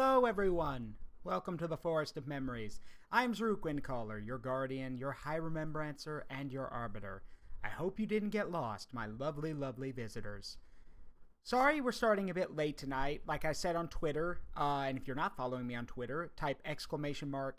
Hello, everyone! Welcome to the Forest of Memories. I'm Zaruk, your guardian, your high remembrancer, and your arbiter. I hope you didn't get lost, my lovely, lovely visitors. Sorry we're starting a bit late tonight. Like I said on Twitter, and if you're not following me on Twitter, type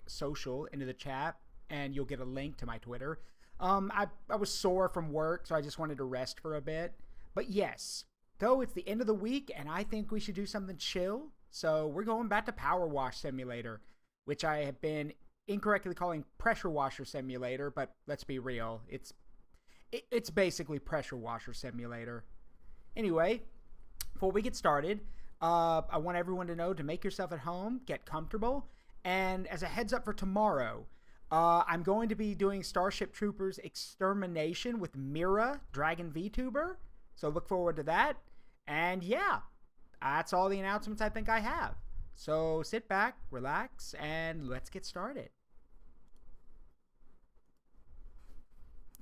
!social into the chat, and you'll get a link to my Twitter. I was sore from work, so I just wanted to rest for a bit. But yes, though it's the end of the week, and I think we should do something chill. So we're going back to Power Wash Simulator, which I have been incorrectly calling Pressure Washer Simulator, but let's be real, it's basically Pressure Washer Simulator. Anyway, before we get started, I want everyone to know to make yourself at home, get comfortable, and as a heads up for tomorrow, I'm going to be doing Starship Troopers Extermination with Mira, Dragon VTuber, so look forward to that, and yeah. That's all the announcements I think I have. So sit back, relax, and let's get started.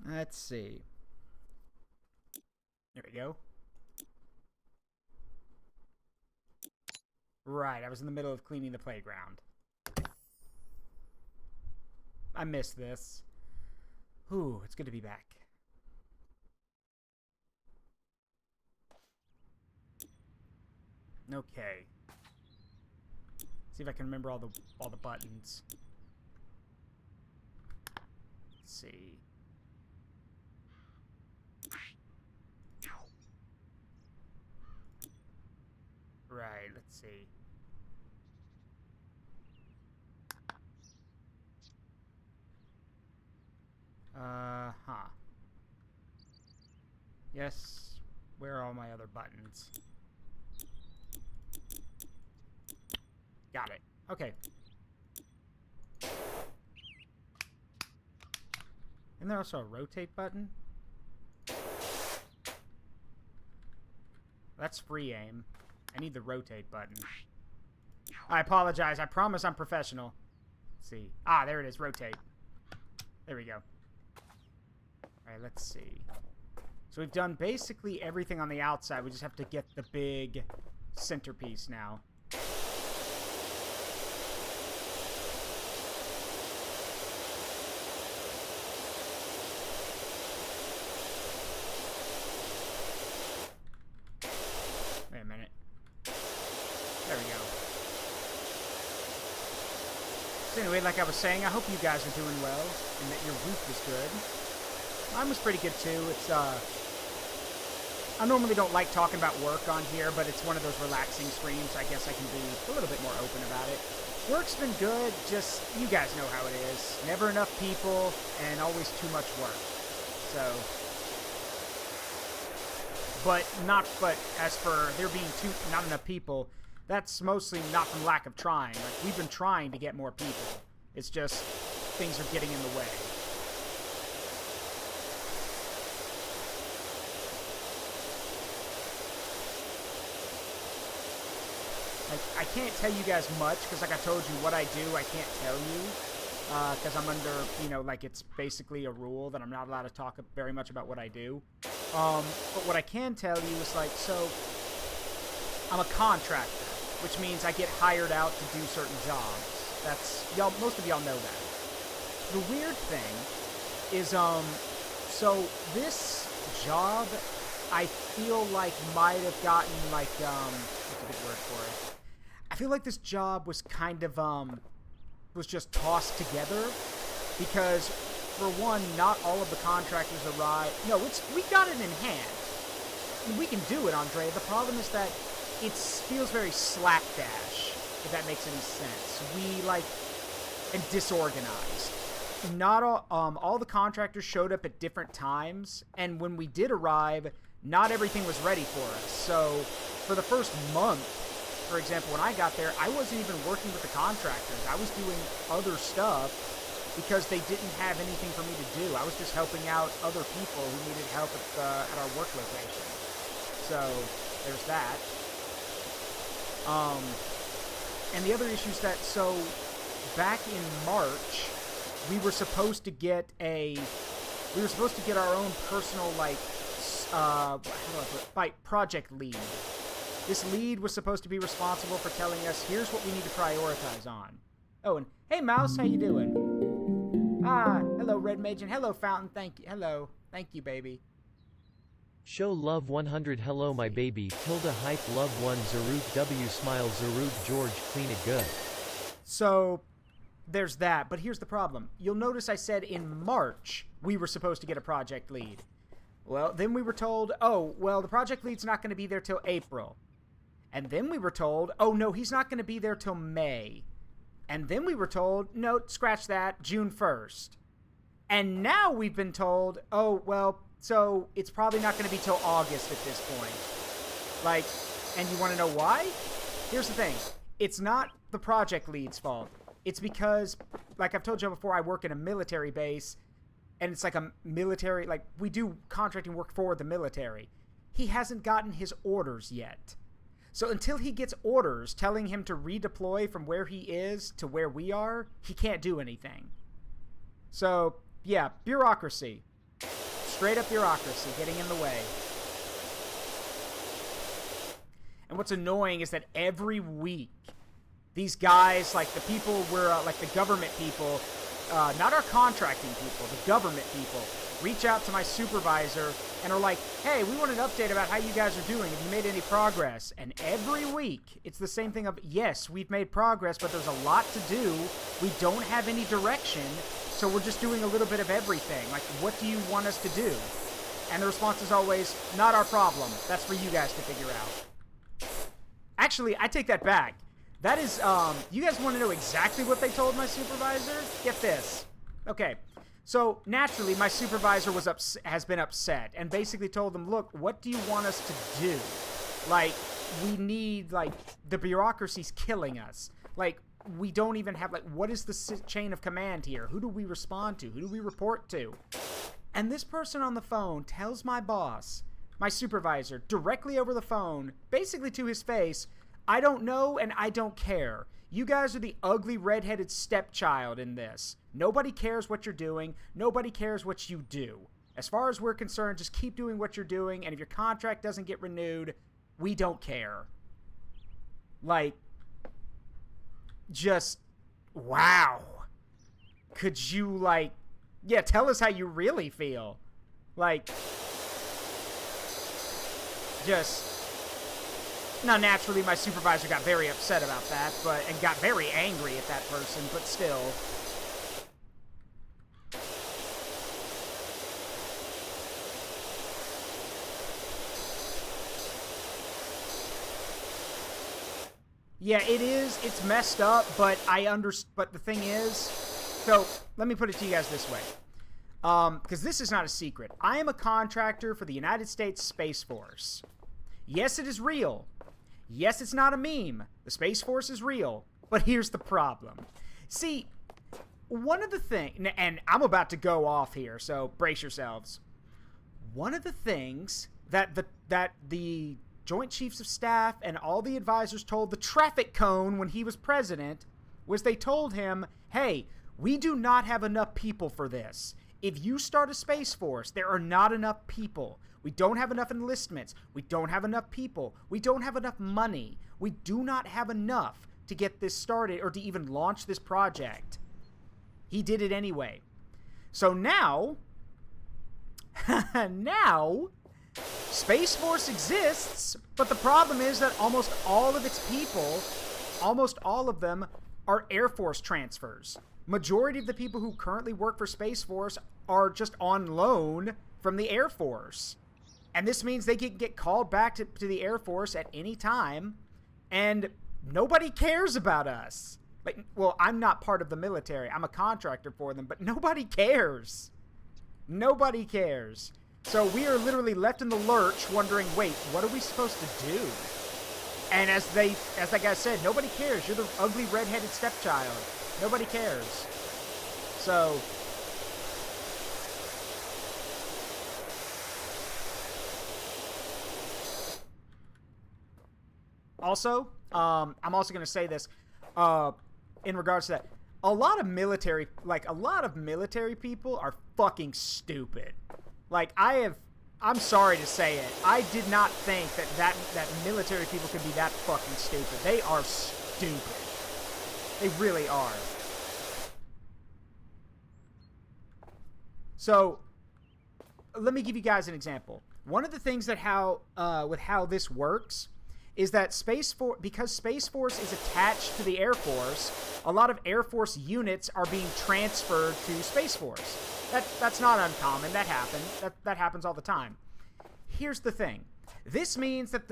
Let's see. There we go. Right, I was in the middle of cleaning the playground. I missed this. Ooh, it's good to be back. Okay. See if I can remember all the buttons. Let's see. Right, let's see. Yes, where are all my other buttons? Got it. Okay. Isn't there also a rotate button? That's free aim. I need the rotate button. I apologize. I promise I'm professional. Let's see. Ah, there it is. Rotate. There we go. Alright, let's see. So we've done basically everything on the outside. We just have to get the big centerpiece now. Wait a minute. There we go. So anyway, like I was saying, I hope you guys are doing well and that your week was good. Mine was pretty good too. It's I normally don't like talking about work on here, but it's one of those relaxing streams. I guess I can be a little bit more open about it. Work's been good, just you guys know how it is. Never enough people and always too much work. So But as for there being not enough people, that's mostly not from lack of trying. Like, we've been trying to get more people. It's just things are getting in the way. Like, I can't tell you guys much, because like I told you, what I do, I can't tell you. Because I'm under, you know, like it's basically a rule that I'm not allowed to talk very much about what I do. But what I can tell you is, like, so I'm a contractor, which means I get hired out to do certain jobs. That's, most of y'all know that. The weird thing is, so this job, I feel like might have gotten, like, what's a good word for it? I feel like this job was kind of, was just tossed together, because for one, not all of the contractors arrive. No, we got it in hand. I mean, we can do it, Andre. The problem is that it feels very slapdash, if that makes any sense. And disorganized. Not all the contractors showed up at different times, and when we did arrive, not everything was ready for us. So for the first month, for example, when I got there, I wasn't even working with the contractors. I was doing other stuff because they didn't have anything for me to do. I was just helping out other people who needed help at our work location. So there's that. And the other issue is that, so back in March, we were supposed to get our own personal, like, how do I put it? Project lead. This lead was supposed to be responsible for telling us, here's what we need to prioritize on. Oh, and hey, Mouse, how you doing? Ah, hello, Red Mage, and hello, Fountain. Thank you. Hello. Thank you, baby. Show love 100. Hello, my baby. Tilda hype love 1. Zaruk W smile. Zaruk George clean it good. So, there's that. But here's the problem. You'll notice I said in March we were supposed to get a project lead. Well, then we were told, oh, well, the project lead's not going to be there till April. And then we were told, oh, no, he's not going to be there till May. And then we were told, no, scratch that, June 1st. And now we've been told, oh, well, so it's probably not going to be till August at this point. Like, and you want to know why? Here's the thing. It's not the project lead's fault. It's because, like I've told you before, I work in a military base, and it's like a military, like, we do contracting work for the military. He hasn't gotten his orders yet. So until he gets orders telling him to redeploy from where he is to where we are, he can't do anything. So, yeah, bureaucracy. Straight up bureaucracy getting in the way. And what's annoying is that every week, these guys, like the people we're, like the government people, not our contracting people, the government people, reach out to my supervisor and are like, hey, we want an update about how you guys are doing. Have you made any progress? And every week, it's the same thing of, yes, we've made progress, but there's a lot to do. We don't have any direction, so we're just doing a little bit of everything. Like, what do you want us to do? And the response is always, not our problem. That's for you guys to figure out. Actually, I take that back. That is, you guys want to know exactly what they told my supervisor? Get this. Okay. So, naturally, my supervisor has been upset and basically told them, look, what do you want us to do? Like, we need, like, the bureaucracy's killing us. Like, we don't even have, like, what is the chain of command here? Who do we respond to? Who do we report to? And this person on the phone tells my boss, my supervisor, directly over the phone, basically to his face, I don't know and I don't care. You guys are the ugly redheaded stepchild in this. Nobody cares what you're doing. Nobody cares what you do. As far as we're concerned, just keep doing what you're doing, and if your contract doesn't get renewed, we don't care. Like, just, wow. Could you, like, yeah, tell us how you really feel. Like, just... Now, naturally, my supervisor got very upset about that, and got very angry at that person, but still. Yeah, it is. It's messed up, but but the thing is, so let me put it to you guys this way. Because this is not a secret. I am a contractor for the United States Space Force. Yes, it is real. Yes, it's not a meme. The Space Force is real. But here's the problem. See, one of the things, and I'm about to go off here, so brace yourselves. One of the things that the Joint Chiefs of Staff and all the advisors told the traffic cone when he was president was they told him, hey, we do not have enough people for this. If you start a Space Force, there are not enough people. We don't have enough enlistments. We don't have enough people. We don't have enough money. We do not have enough to get this started or to even launch this project. He did it anyway. So now, Space Force exists, but the problem is that almost all of its people, almost all of them, are Air Force transfers. Majority of the people who currently work for Space Force are just on loan from the Air Force. And this means they can get called back to the Air Force at any time, and nobody cares about us. Like, well, I'm not part of the military. I'm a contractor for them, but nobody cares. Nobody cares. So we are literally left in the lurch wondering, wait, what are we supposed to do? And as that guy said, nobody cares. You're the ugly redheaded stepchild. Nobody cares. So... Also, I'm also going to say this, in regards to that, a lot of military people are fucking stupid. Like, I have I'm sorry to say it. I did not think that military people could be that fucking stupid. They are stupid. They really are. So, let me give you guys an example. One of the things that with how this works is that because Space Force is attached to the Air Force, a lot of Air Force units are being transferred to Space Force. That's not uncommon. That happens. That happens all the time. Here's the thing. This means that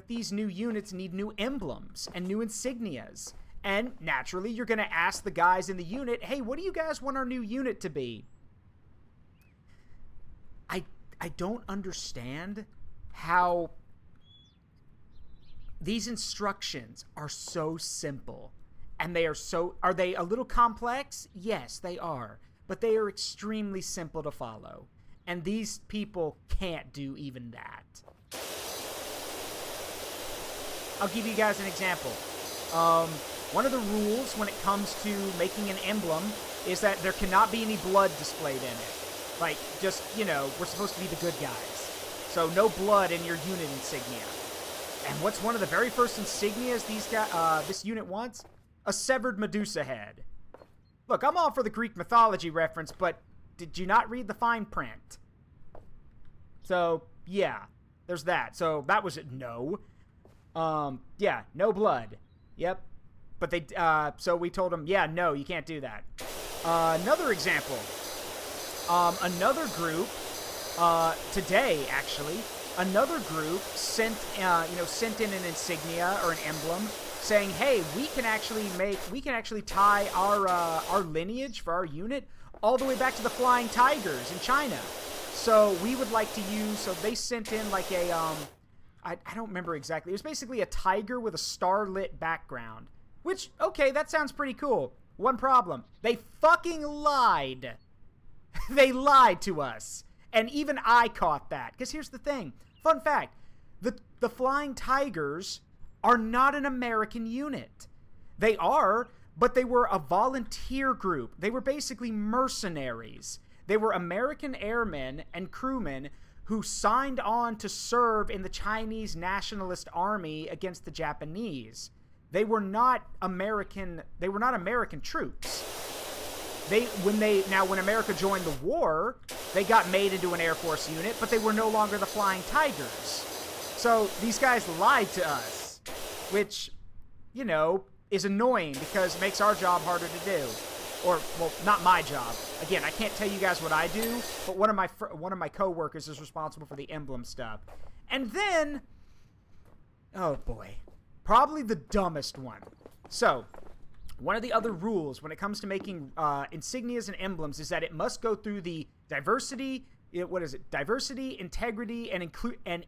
these new units need new emblems and new insignias. And naturally, you're going to ask the guys in the unit, hey, what do you guys want our new unit to be? I don't understand how these instructions are so simple. And are they a little complex? Yes, they are. But they are extremely simple to follow. And these people can't do even that. I'll give you guys an example. One of the rules when it comes to making an emblem is that there cannot be any blood displayed in it. Like, just, we're supposed to be the good guys. So no blood in your unit insignia. And what's one of the very first insignias this unit wants? A severed Medusa head. Look, I'm all for the Greek mythology reference, but did you not read the fine print? So, yeah, there's that. So that was no. Yeah, no blood. Yep. But so we told them, yeah, no, you can't do that. Another example. Another group, today, actually, another group sent in an insignia or an emblem saying, hey, we can actually tie our lineage for our unit all the way back to the Flying Tigers in China. So we would like to so they sent in like a, I don't remember exactly. It was basically a tiger with a starlit background. Which, okay, that sounds pretty cool. One problem. They fucking lied. They lied to us. And even I caught that. Because here's the thing. Fun fact. The Flying Tigers are not an American unit. They are, but they were a volunteer group. They were basically mercenaries. They were American airmen and crewmen who signed on to serve in the Chinese Nationalist Army against the Japanese. They were not American troops. When America joined the war, they got made into an Air Force unit, but they were no longer the Flying Tigers. So these guys lied to us, which, is annoying because it makes our job harder to do. Or, well, not my job. Again, I can't tell you guys what I do, but one of my coworkers is responsible for the emblem stuff. And then, oh boy, probably the dumbest one. So, one of the other rules when it comes to making insignias and emblems is that it must go through the diversity, integrity, and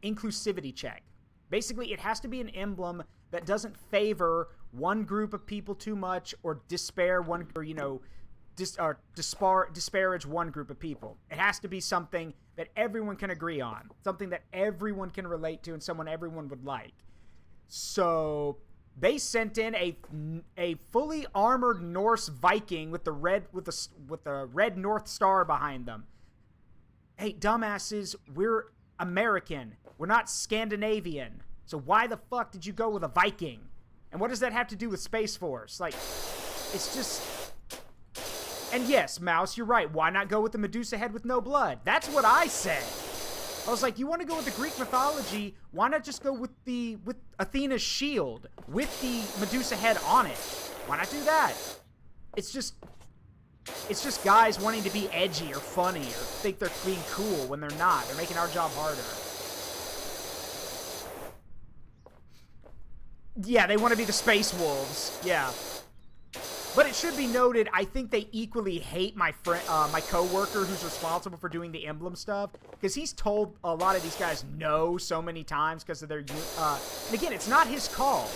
inclusivity check. Basically, it has to be an emblem that doesn't favor one group of people too much or disparage one group of people. It has to be something that everyone can agree on, something that everyone can relate to, and someone everyone would like. So they sent in a fully armored Norse Viking with the red North Star behind them. Hey, dumbasses, we're American. We're not Scandinavian. So why the fuck did you go with a Viking? And what does that have to do with Space Force? Like, it's just... And yes, Mouse, you're right. Why not go with the Medusa head with no blood? That's what I said. I was like, you want to go with the Greek mythology? Why not just go with Athena's shield with the Medusa head on it? Why not do that? It's just guys wanting to be edgy or funny or think they're being cool when they're not. They're making our job harder. Yeah, they want to be the Space Wolves. Yeah. But it should be noted, I think they equally hate my friend, my coworker who's responsible for doing the emblem stuff, because he's told a lot of these guys no so many times because of their. And again, it's not his call.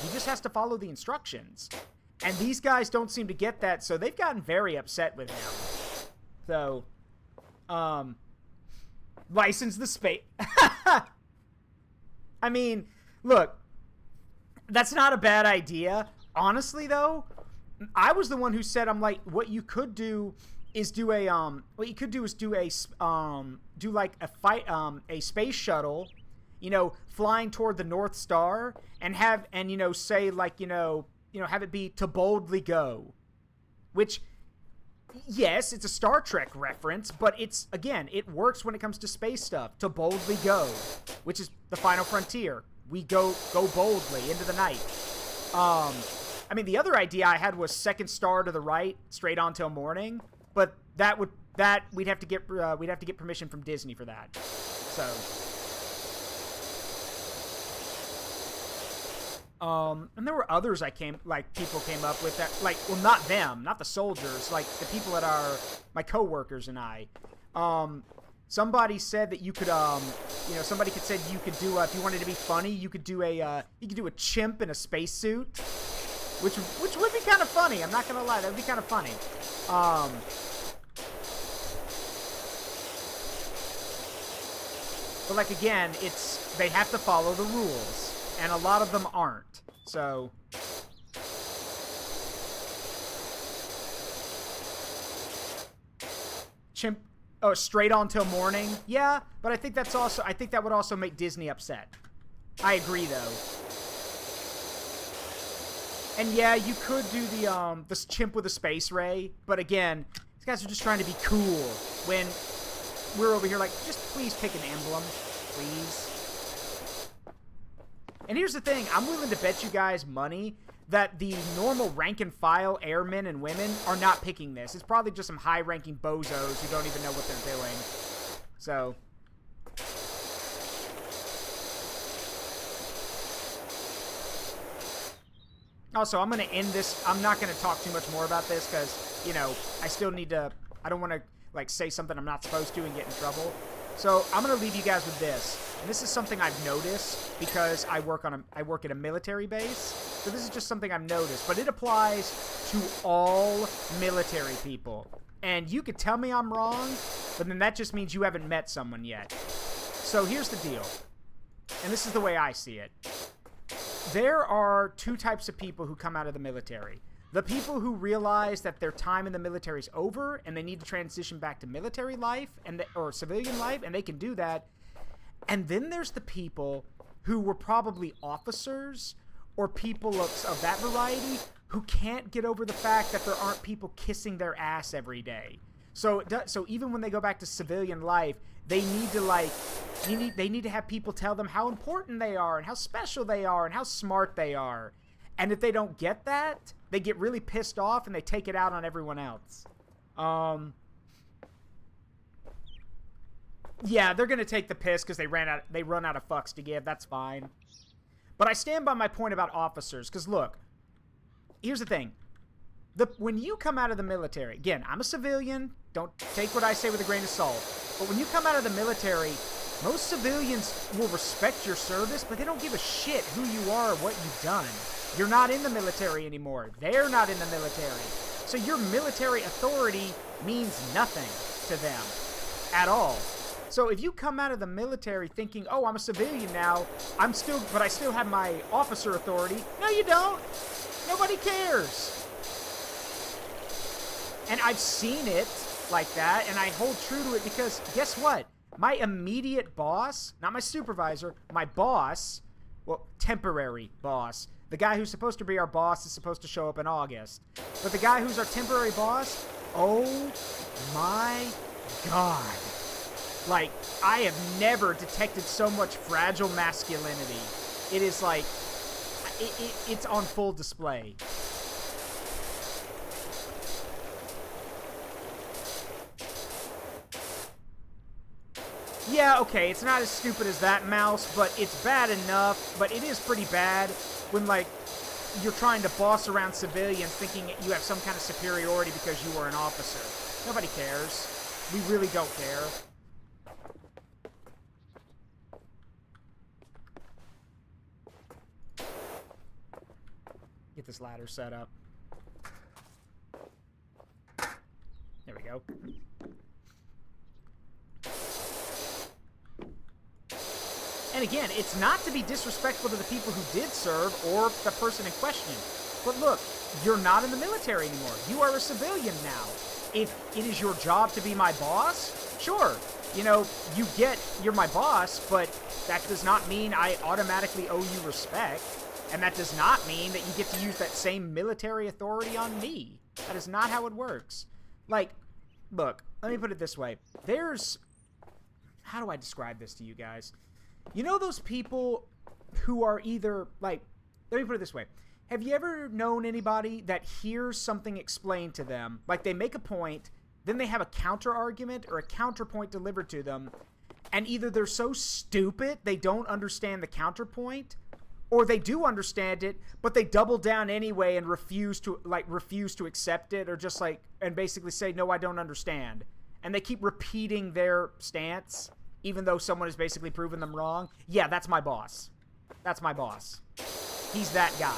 He just has to follow the instructions, and these guys don't seem to get that, so they've gotten very upset with him. So, license the space. I mean, look, that's not a bad idea. Honestly, though, I was the one who said, I'm like, what you could do is do a what you could do is do a do like a fight a space shuttle, you know, flying toward the North Star, and have, and you know, say like, you know, have it be to boldly go, which, yes, it's a Star Trek reference, but it's, again, it works when it comes to space stuff. To boldly go, which is the final frontier. We go boldly into the night. I mean, the other idea I had was second star to the right, straight on till morning, but we'd have to get permission from Disney for that. So, and there were others people came up with that, like, well, not them, not the soldiers, like the people that are my coworkers and I. Somebody said that you could, you know, somebody said you could do, if you wanted to be funny, you could do a chimp in a spacesuit, which would be kind of funny. I'm not gonna lie, that would be kind of funny. But like, again, they have to follow the rules, and a lot of them aren't. So, chimp. Oh, straight on till morning? Yeah, but I think that would also make Disney upset. I agree, though. And yeah, you could do the chimp with a space ray, but again, these guys are just trying to be cool when we're over here like, just please pick an emblem, please. And here's the thing, I'm willing to bet you guys money that the normal rank-and-file airmen and women are not picking this. It's probably just some high-ranking bozos who don't even know what they're doing. So, also, I'm going to end this. I'm not going to talk too much more about this because, you know, I don't want to, like, say something I'm not supposed to and get in trouble. So, I'm going to leave you guys with this. And this is something I've noticed because I work at a military base. So this is just something I've noticed, but it applies to all military people. And you could tell me I'm wrong, but then that just means you haven't met someone yet. So here's the deal. And this is the way I see it. There are two types of people who come out of the military. The people who realize that their time in the military is over and they need to transition back to military life or civilian life, and they can do that. And then there's the people who were probably officers or people of that variety who can't get over the fact that there aren't people kissing their ass every day. So even when they go back to civilian life, they need to have people tell them how important they are and how special they are and how smart they are. And if they don't get that, they get really pissed off and they take it out on everyone else. Yeah, they're gonna take the piss because they run out of fucks to give. That's fine. But I stand by my point about officers, because look, here's the thing. When you come out of the military, again, I'm a civilian, don't take what I say with a grain of salt, but when you come out of the military, most civilians will respect your service, but they don't give a shit who you are or what you've done. You're not in the military anymore. They're not in the military. So your military authority means nothing to them at all. So if you come out of the military thinking, oh, I'm a civilian now, but I still have my officer authority. No, you don't. Nobody cares. And I've seen it like that, and I hold true to it because guess what? My immediate boss, not my supervisor, my boss, well, temporary boss, the guy who's supposed to be our boss is supposed to show up in August. But the guy who's our temporary boss, oh my God. Like, I have never detected so much fragile masculinity. It is like, it's on full display. Yeah, okay, it's not as stupid as that, Mouse, but it's bad enough, but it is pretty bad when, like, you're trying to boss around civilians thinking you have some kind of superiority because you were an officer. Nobody cares. We really don't care. Get this ladder set up. There we go. And again, it's not to be disrespectful to the people who did serve or the person in question. But look, you're not in the military anymore. You are a civilian now. if it is your job to be my boss, sure. You know, you're my boss, but that does not mean I automatically owe you respect. And that does not mean that you get to use that same military authority on me. That is not how it works. Like, look, let me put it this way. How do I describe this to you guys? You know those people who are either, like, let me put it this way. Have you ever known anybody that hears something explained to them, like they make a point, then they have a counter-argument or a counterpoint delivered to them, and either they're so stupid they don't understand the counterpoint, or they do understand it, but they double down anyway and refuse to accept it, or just like, and basically say, no, I don't understand. And they keep repeating their stance, even though someone has basically proven them wrong. Yeah, that's my boss. That's my boss. He's that guy.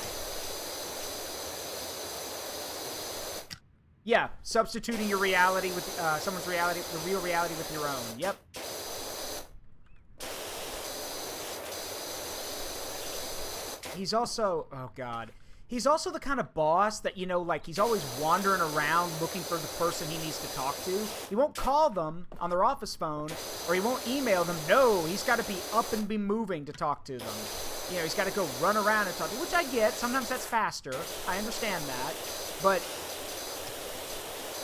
Yeah, substituting your reality with someone's reality, the real reality with your own. Yep. He's also, oh God, he's also the kind of boss that, you know, like he's always wandering around looking for the person he needs to talk to. He won't call them on their office phone, or he won't email them. No, he's got to be up and be moving to talk to them. You know, he's got to go run around and talk to them, which I get. Sometimes that's faster. I understand that. But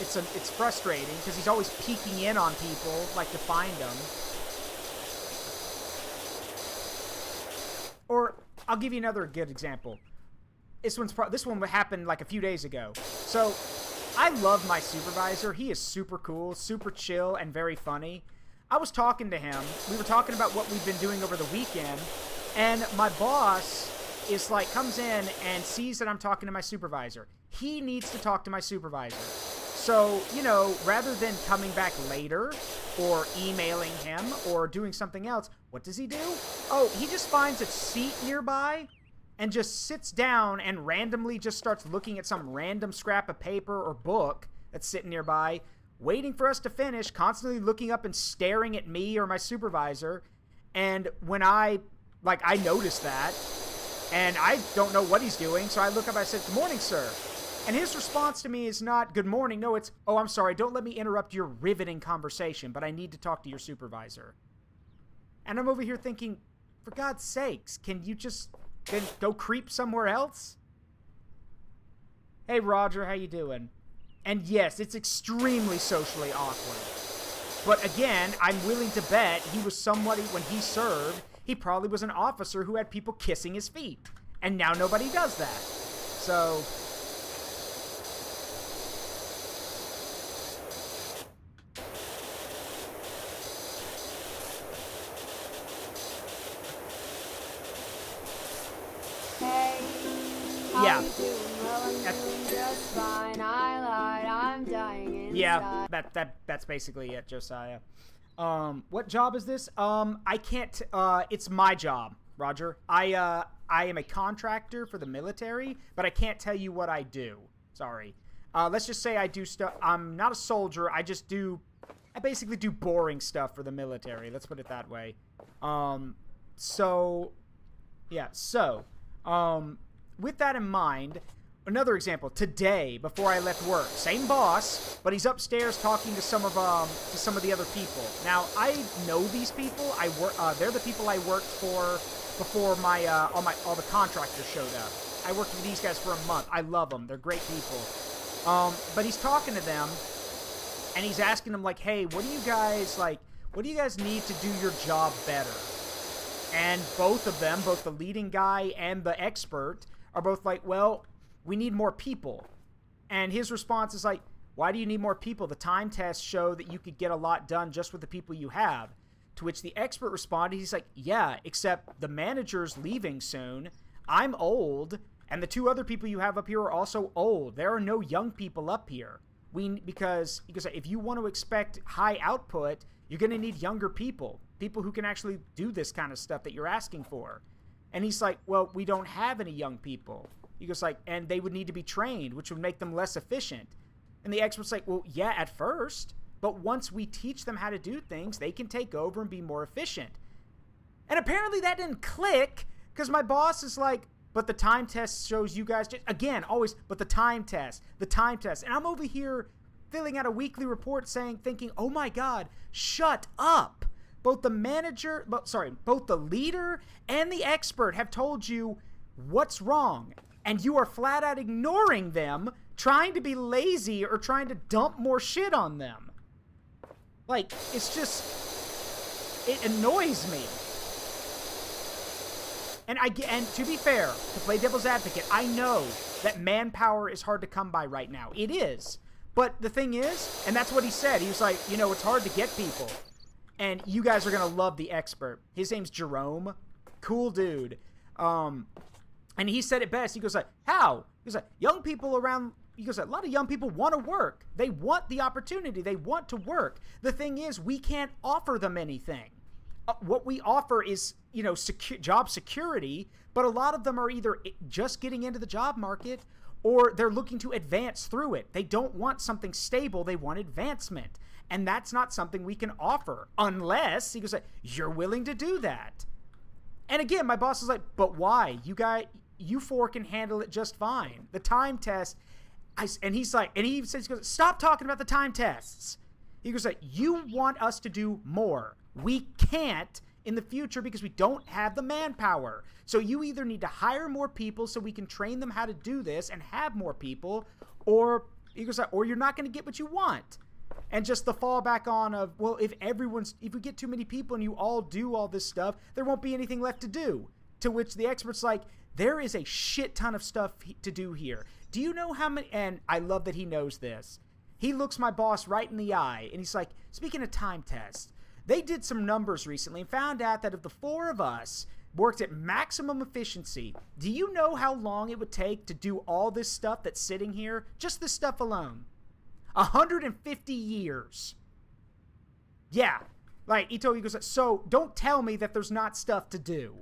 it's frustrating because he's always peeking in on people, like to find them. Or I'll give you another good example. This one happened like a few days ago. So I love my supervisor. He is super cool, super chill, and very funny. I was talking to him. We were talking about what we've been doing over the weekend, and my boss is like comes in and sees that I'm talking to my supervisor. He needs to talk to my supervisor. So, you know, rather than coming back later or emailing him or doing something else, what does he do? Oh, he just finds a seat nearby and just sits down and randomly just starts looking at some random scrap of paper or book that's sitting nearby, waiting for us to finish, constantly looking up and staring at me or my supervisor. And when I noticed that, and I don't know what he's doing, so I look up, I said, "Good morning, sir." And his response to me is not, "Good morning." No, it's, "Oh, I'm sorry. Don't let me interrupt your riveting conversation, but I need to talk to your supervisor." And I'm over here thinking, for God's sakes, can you just then go creep somewhere else? Hey, Roger, how you doing? And yes, it's extremely socially awkward. But again, I'm willing to bet he was somebody, when he served, he probably was an officer who had people kissing his feet. And now nobody does that. So yeah. Yeah, that's basically it, Josiah. What job is this? I can't, it's my job, Roger. I am a contractor for the military, but I can't tell you what I do. Sorry. Let's just say I do stuff. I'm not a soldier. I basically do boring stuff for the military. Let's put it that way. With that in mind, another example. Today, before I left work, same boss, but he's upstairs talking to some of the other people. Now, I know these people. They're the people I worked for before all the contractors showed up. I worked with these guys for a month. I love them. They're great people. But he's talking to them, and he's asking them like, "Hey, what do you guys need to do your job better?" And both of them, both the leading guy and the expert, are both like, "Well, we need more people." And his response is like, "Why do you need more people? The time tests show that you could get a lot done just with the people you have." To which the expert responded, he's like, "Yeah, except the manager's leaving soon. I'm old, and the two other people you have up here are also old. There are no young people up here. Because if you want to expect high output, you're going to need younger people who can actually do this kind of stuff that you're asking for." And he's like, "Well, we don't have any young people." He goes like, "And they would need to be trained, which would make them less efficient." And the expert's like, "Well, yeah, at first, but once we teach them how to do things, they can take over and be more efficient." And apparently that didn't click, because my boss is like, "But the time test shows you guys," again, always, "but the time test. And I'm over here filling out a weekly report thinking, oh my God, shut up. Both the both the leader and the expert have told you what's wrong. And you are flat out ignoring them, trying to be lazy or trying to dump more shit on them. Like, it's just, it annoys me. And to be fair, to play devil's advocate, I know that manpower is hard to come by right now. It is. But the thing is, and that's what he said, he was like, you know, it's hard to get people. And you guys are going to love the expert. His name's Jerome. Cool dude. And he said it best. He goes like, how? He goes like, young people around, he goes, a lot of young people want to work. They want the opportunity. They want to work. The thing is, we can't offer them anything. What we offer is, you know, job security, but a lot of them are either just getting into the job market or they're looking to advance through it. They don't want something stable. They want advancement. And that's not something we can offer unless, he goes like, you're willing to do that. And again, my boss is like, but why? You four can handle it just fine. The time test, and he says, he goes, stop talking about the time tests. He goes like, you want us to do more. We can't in the future because we don't have the manpower. So you either need to hire more people so we can train them how to do this and have more people, or he goes like, or you're not going to get what you want. And just the fallback on of, well, if we get too many people and you all do all this stuff, there won't be anything left to do. To which the expert's like, there is a shit ton of stuff to do here. Do you know how many, and I love that he knows this. He looks my boss right in the eye and he's like, speaking of time tests, they did some numbers recently and found out that if the four of us worked at maximum efficiency, do you know how long it would take to do all this stuff that's sitting here? Just this stuff alone. 150 years. Yeah. Like, he goes, so don't tell me that there's not stuff to do.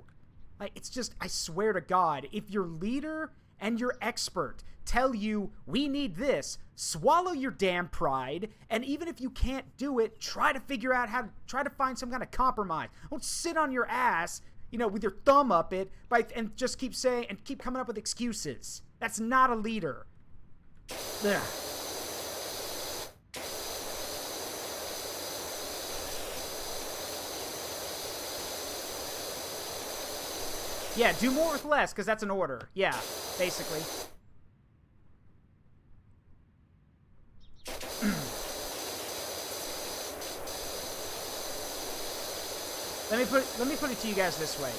Like, it's just, I swear to God, if your leader and your expert tell you, we need this, swallow your damn pride, and even if you can't do it, try to figure out try to find some kind of compromise. Don't sit on your ass, you know, with your thumb up it, and just keep saying, and keep coming up with excuses. That's not a leader. Ugh. Yeah, do more with less, because that's an order. Yeah, basically. Let me put it to you guys this way.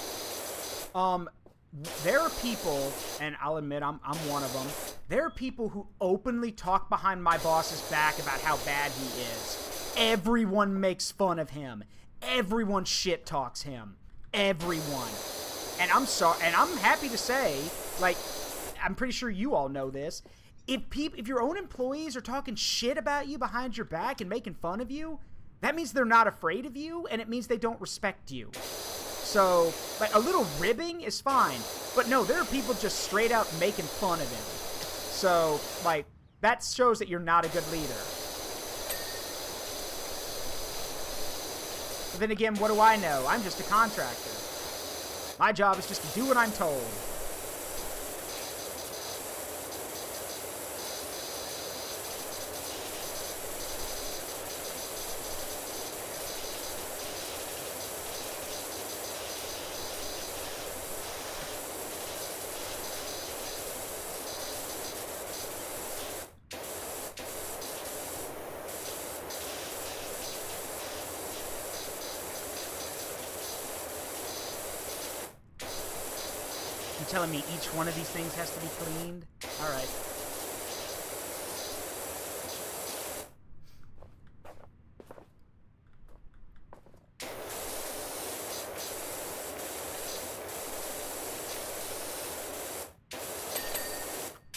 There are people, and I'll admit I'm one of them. There are people who openly talk behind my boss's back about how bad he is. Everyone makes fun of him. Everyone shit talks him. Everyone. And I'm sorry, and I'm happy to say, like, I'm pretty sure you all know this. If your own employees are talking shit about you behind your back and making fun of you, that means they're not afraid of you, and it means they don't respect you. So, like, a little ribbing is fine, but no, there are people just straight out making fun of him. So, like, that shows that you're not a good leader. But then again, what do I know? I'm just a contractor. My job is just to do what I'm told. You telling me each one of these things has to be cleaned? All right.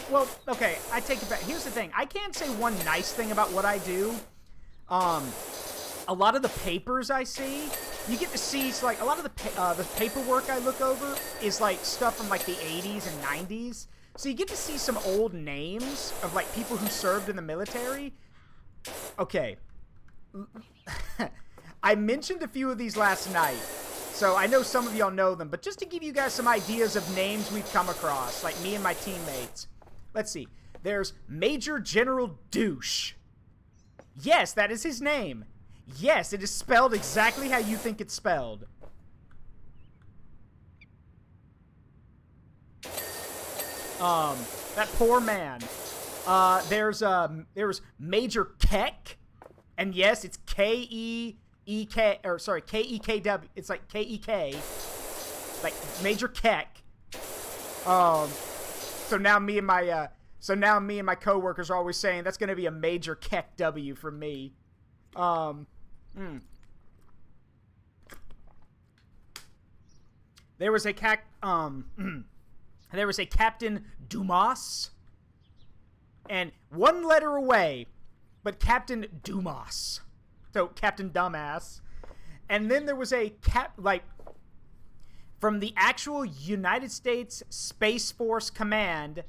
Well, okay, I take it back. Here's the thing. I can't say one nice thing about what I do. A lot of the papers I see, you get to see, so like, a lot of the paperwork I look over is, like, stuff from, like, the 80s and 90s. So you get to see some old names of, like, people who served in the military. Okay. I mentioned a few of these last night, so I know some of y'all know them, but just to give you guys some ideas of names we've come across, like me and my teammates. Let's see. There's Major General Douche. Yes, that is his name. Yes, it is spelled exactly how you think it's spelled. That poor man. There's Major Keck, and yes, it's K-E-E-K, or sorry, K-E-K-W. It's like K-E-K, like Major Keck. So now me and my coworkers are always saying that's gonna be a Major Keck W from me. There was a there was a Captain Dumas, and one letter away, but Captain Dumas. So Captain Dumbass. And then there was a from the actual United States Space Force Command,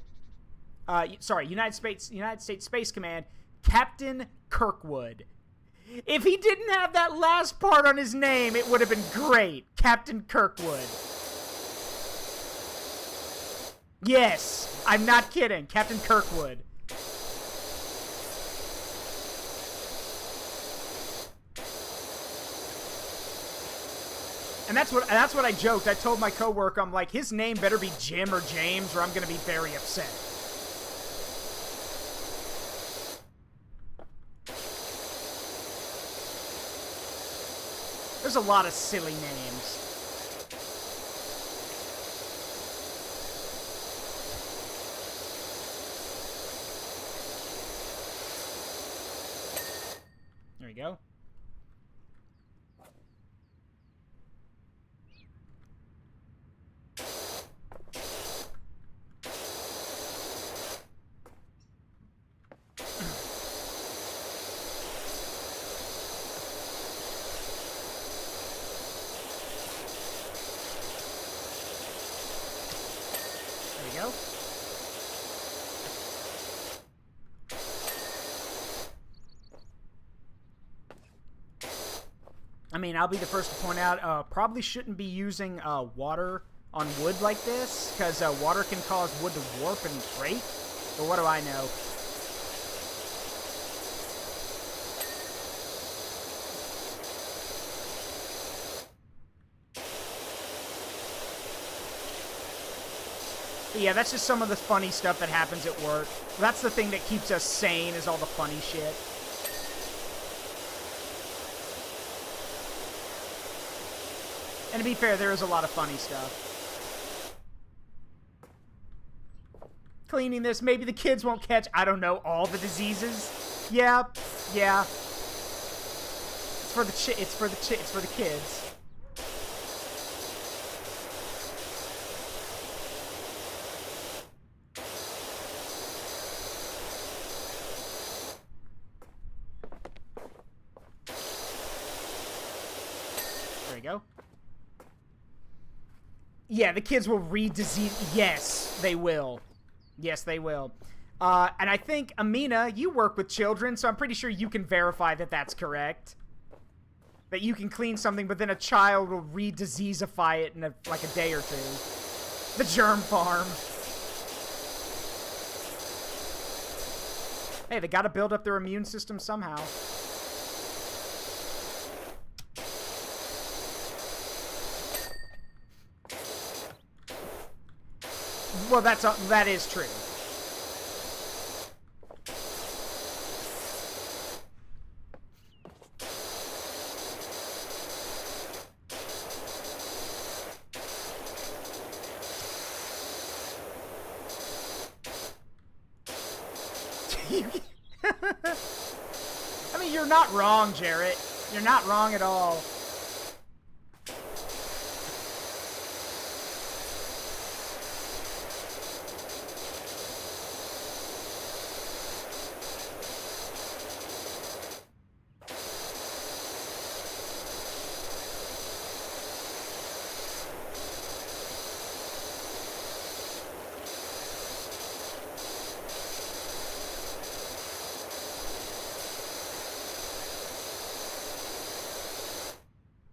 United States Space Command, Captain Kirkwood. If he didn't have that last part on his name, it would have been great. Captain Kirkwood. Yes, I'm not kidding. Captain Kirkwood. And that's what I joked. I told my coworker, I'm like, his name better be Jim or James, or I'm gonna be very upset. There's a lot of silly names. There we go. Go. I mean, I'll be the first to point out, probably shouldn't be using water on wood like this, because water can cause wood to warp and break. But what do I know? But yeah, that's just some of the funny stuff that happens at work. That's the thing that keeps us sane, is all the funny shit. And to be fair, there is a lot of funny stuff. Cleaning this, maybe the kids won't catch, I don't know, all the diseases. Yeah, yeah. It's for the kids. Go. Yeah, the kids will read disease. Yes, they will. Yes, they will. And I think, Amina, you work with children, so I'm pretty sure you can verify that that's correct. That you can clean something, but then a child will re-diseasify it in like a day or two. The germ farm. Hey, they gotta build up their immune system somehow. Well, that is true. I mean, you're not wrong, Jarrett. You're not wrong at all.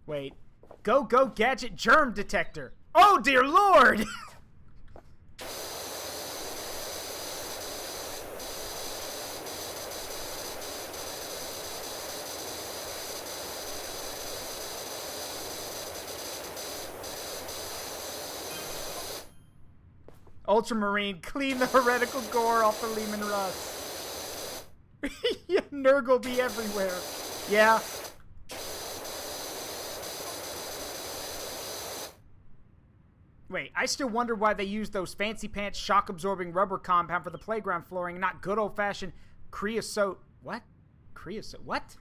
Wait. Go gadget germ detector. Oh, dear Lord! Ultramarine, clean the heretical gore off the Lehman Russ. Yeah, Nurgle be everywhere. Yeah. Wait, I still wonder why they use those fancy pants shock-absorbing rubber compound for the playground flooring, not good old-fashioned creosote. What? Creosote? What?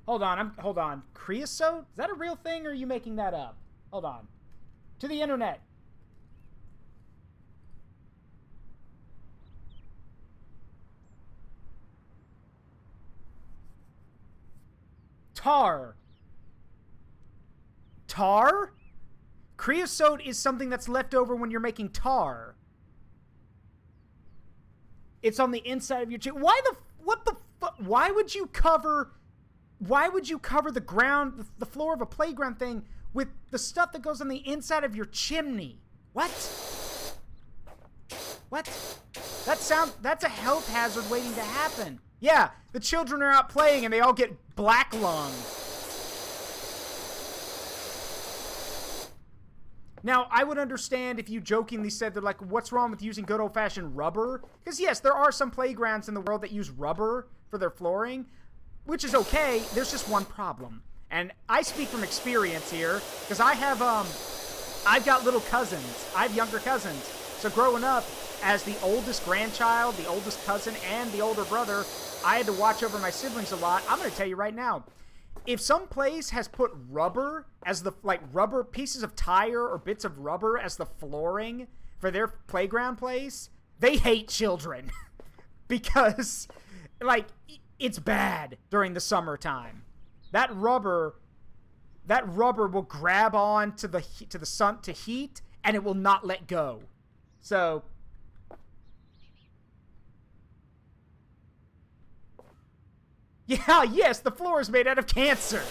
Hold on. Creosote? Is that a real thing, or are you making that up? Hold on. To the internet. Tar. Tar? Creosote is something that's left over when you're making tar. It's on the inside of your chip. Why would you cover the ground, the floor of a playground thing with the stuff that goes on the inside of your chimney? What? That's a health hazard waiting to happen. Yeah, the children are out playing and they all get black lung. Now, I would understand if you jokingly said they're like, what's wrong with using good old-fashioned rubber? Because, yes, there are some playgrounds in the world that use rubber for their flooring, which is okay. There's just one problem. And I speak from experience here, because I've got little cousins. I have younger cousins. So growing up, as the oldest grandchild, the oldest cousin, and the older brother, I had to watch over my siblings a lot. I'm going to tell you right now, if some place has put rubber as the, rubber pieces of tire or bits of rubber as the flooring for their playground place, they hate children. Because, it's bad during the summertime. That rubber will grab on to the sun to heat, and it will not let go. So, yeah, yes, the floor is made out of cancer.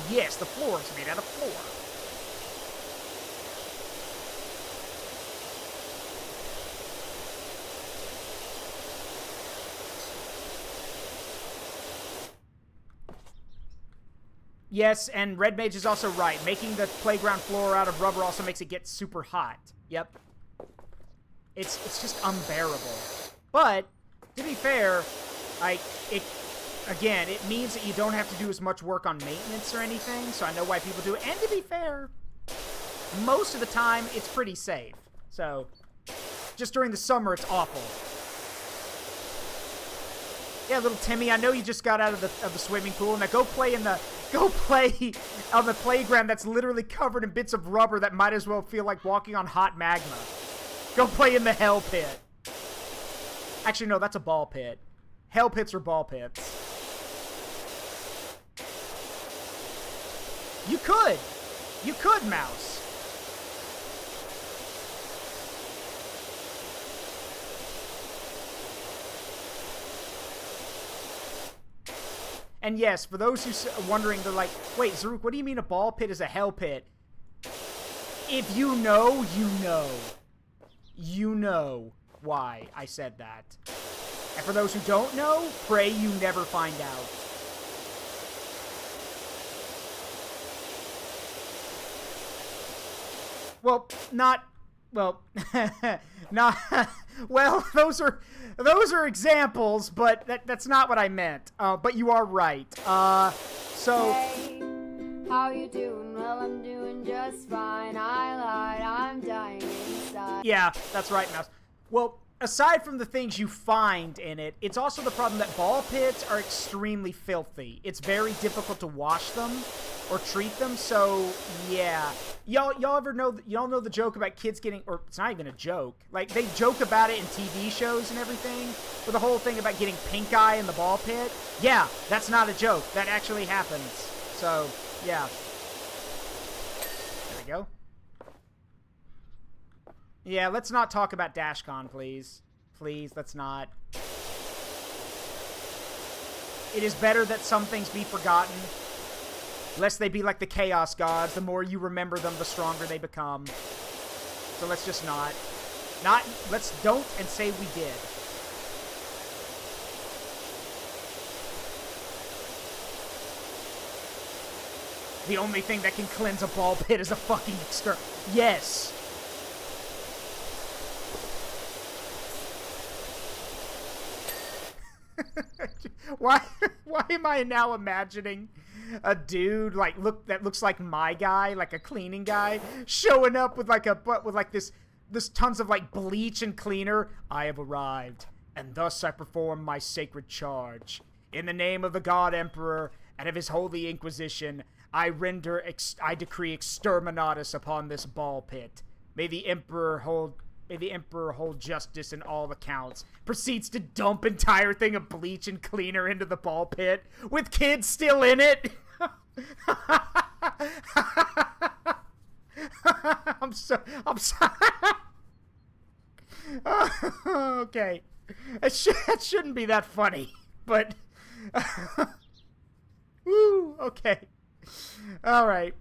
Yes, the floor is made out of floor. Yes, and Red Mage is also right. Making the playground floor out of rubber also makes it get super hot. Yep. It's just unbearable. But, to be fair, it means that you don't have to do as much work on maintenance or anything, so I know why people do it. And to be fair, most of the time, it's pretty safe. So, just during the summer, it's awful. Yeah, little Timmy, I know you just got out of the swimming pool. Now go play on the playground that's literally covered in bits of rubber that might as well feel like walking on hot magma. Go play in the hell pit. Actually, no, that's a ball pit. Hell pits are ball pits. You could. You could, Mouse. And yes, for those who are wondering, they're like, wait, Zaruk, what do you mean a ball pit is a hell pit? If you know, you know. You know why I said that. And for those who don't know, pray you never find out. Well, those are examples, but that's not what I meant. But you are right. So. Hey, how you doing? Well, I'm doing just fine. I lied. I'm dying inside. Yeah, that's right, Mouse. Well, aside from the things you find in it, it's also the problem that ball pits are extremely filthy. It's very difficult to wash them or treat them, so yeah. Y'all know the joke about kids getting, or it's not even a joke, like they joke about it in TV shows and everything, with the whole thing about getting pink eye in the ball pit? Yeah, that's not a joke. That actually happens. So, yeah. There we go. Yeah, let's not talk about DashCon, please. Please, let's not. It is better that some things be forgotten, lest they be like the Chaos Gods. The more you remember them, the stronger they become. So let's just not. Let's don't and say we did. The only thing that can cleanse a ball pit is a fucking external. Yes. Why am I now imagining a dude that looks like my guy, like a cleaning guy, showing up with this tons of like bleach and cleaner? I have arrived, and thus I perform my sacred charge. In the name of the God Emperor and of his holy Inquisition, I decree exterminatus upon this ball pit. May the Emperor hold justice in all accounts. Proceeds to dump entire thing of bleach and cleaner into the ball pit with kids still in it. I'm sorry. Okay. It shouldn't be that funny, but woo, okay. All right.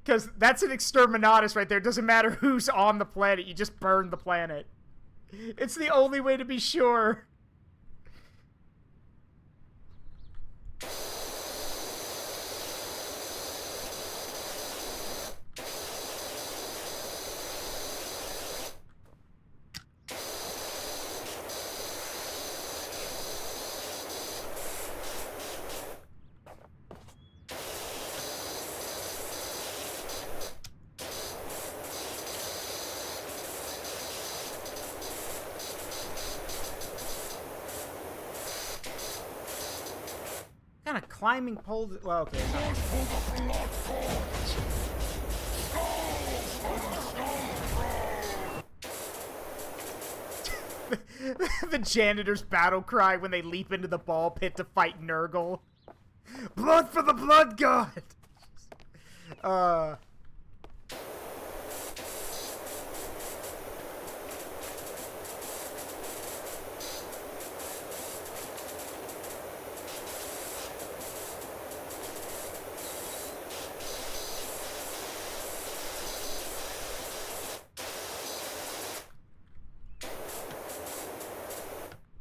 Because that's an exterminatus right there. It doesn't matter who's on the planet. You just burn the planet. It's the only way to be sure. Kind of climbing pole. Well, okay. The janitor's battle cry when they leap into the ball pit to fight Nurgle. Blood for the blood god.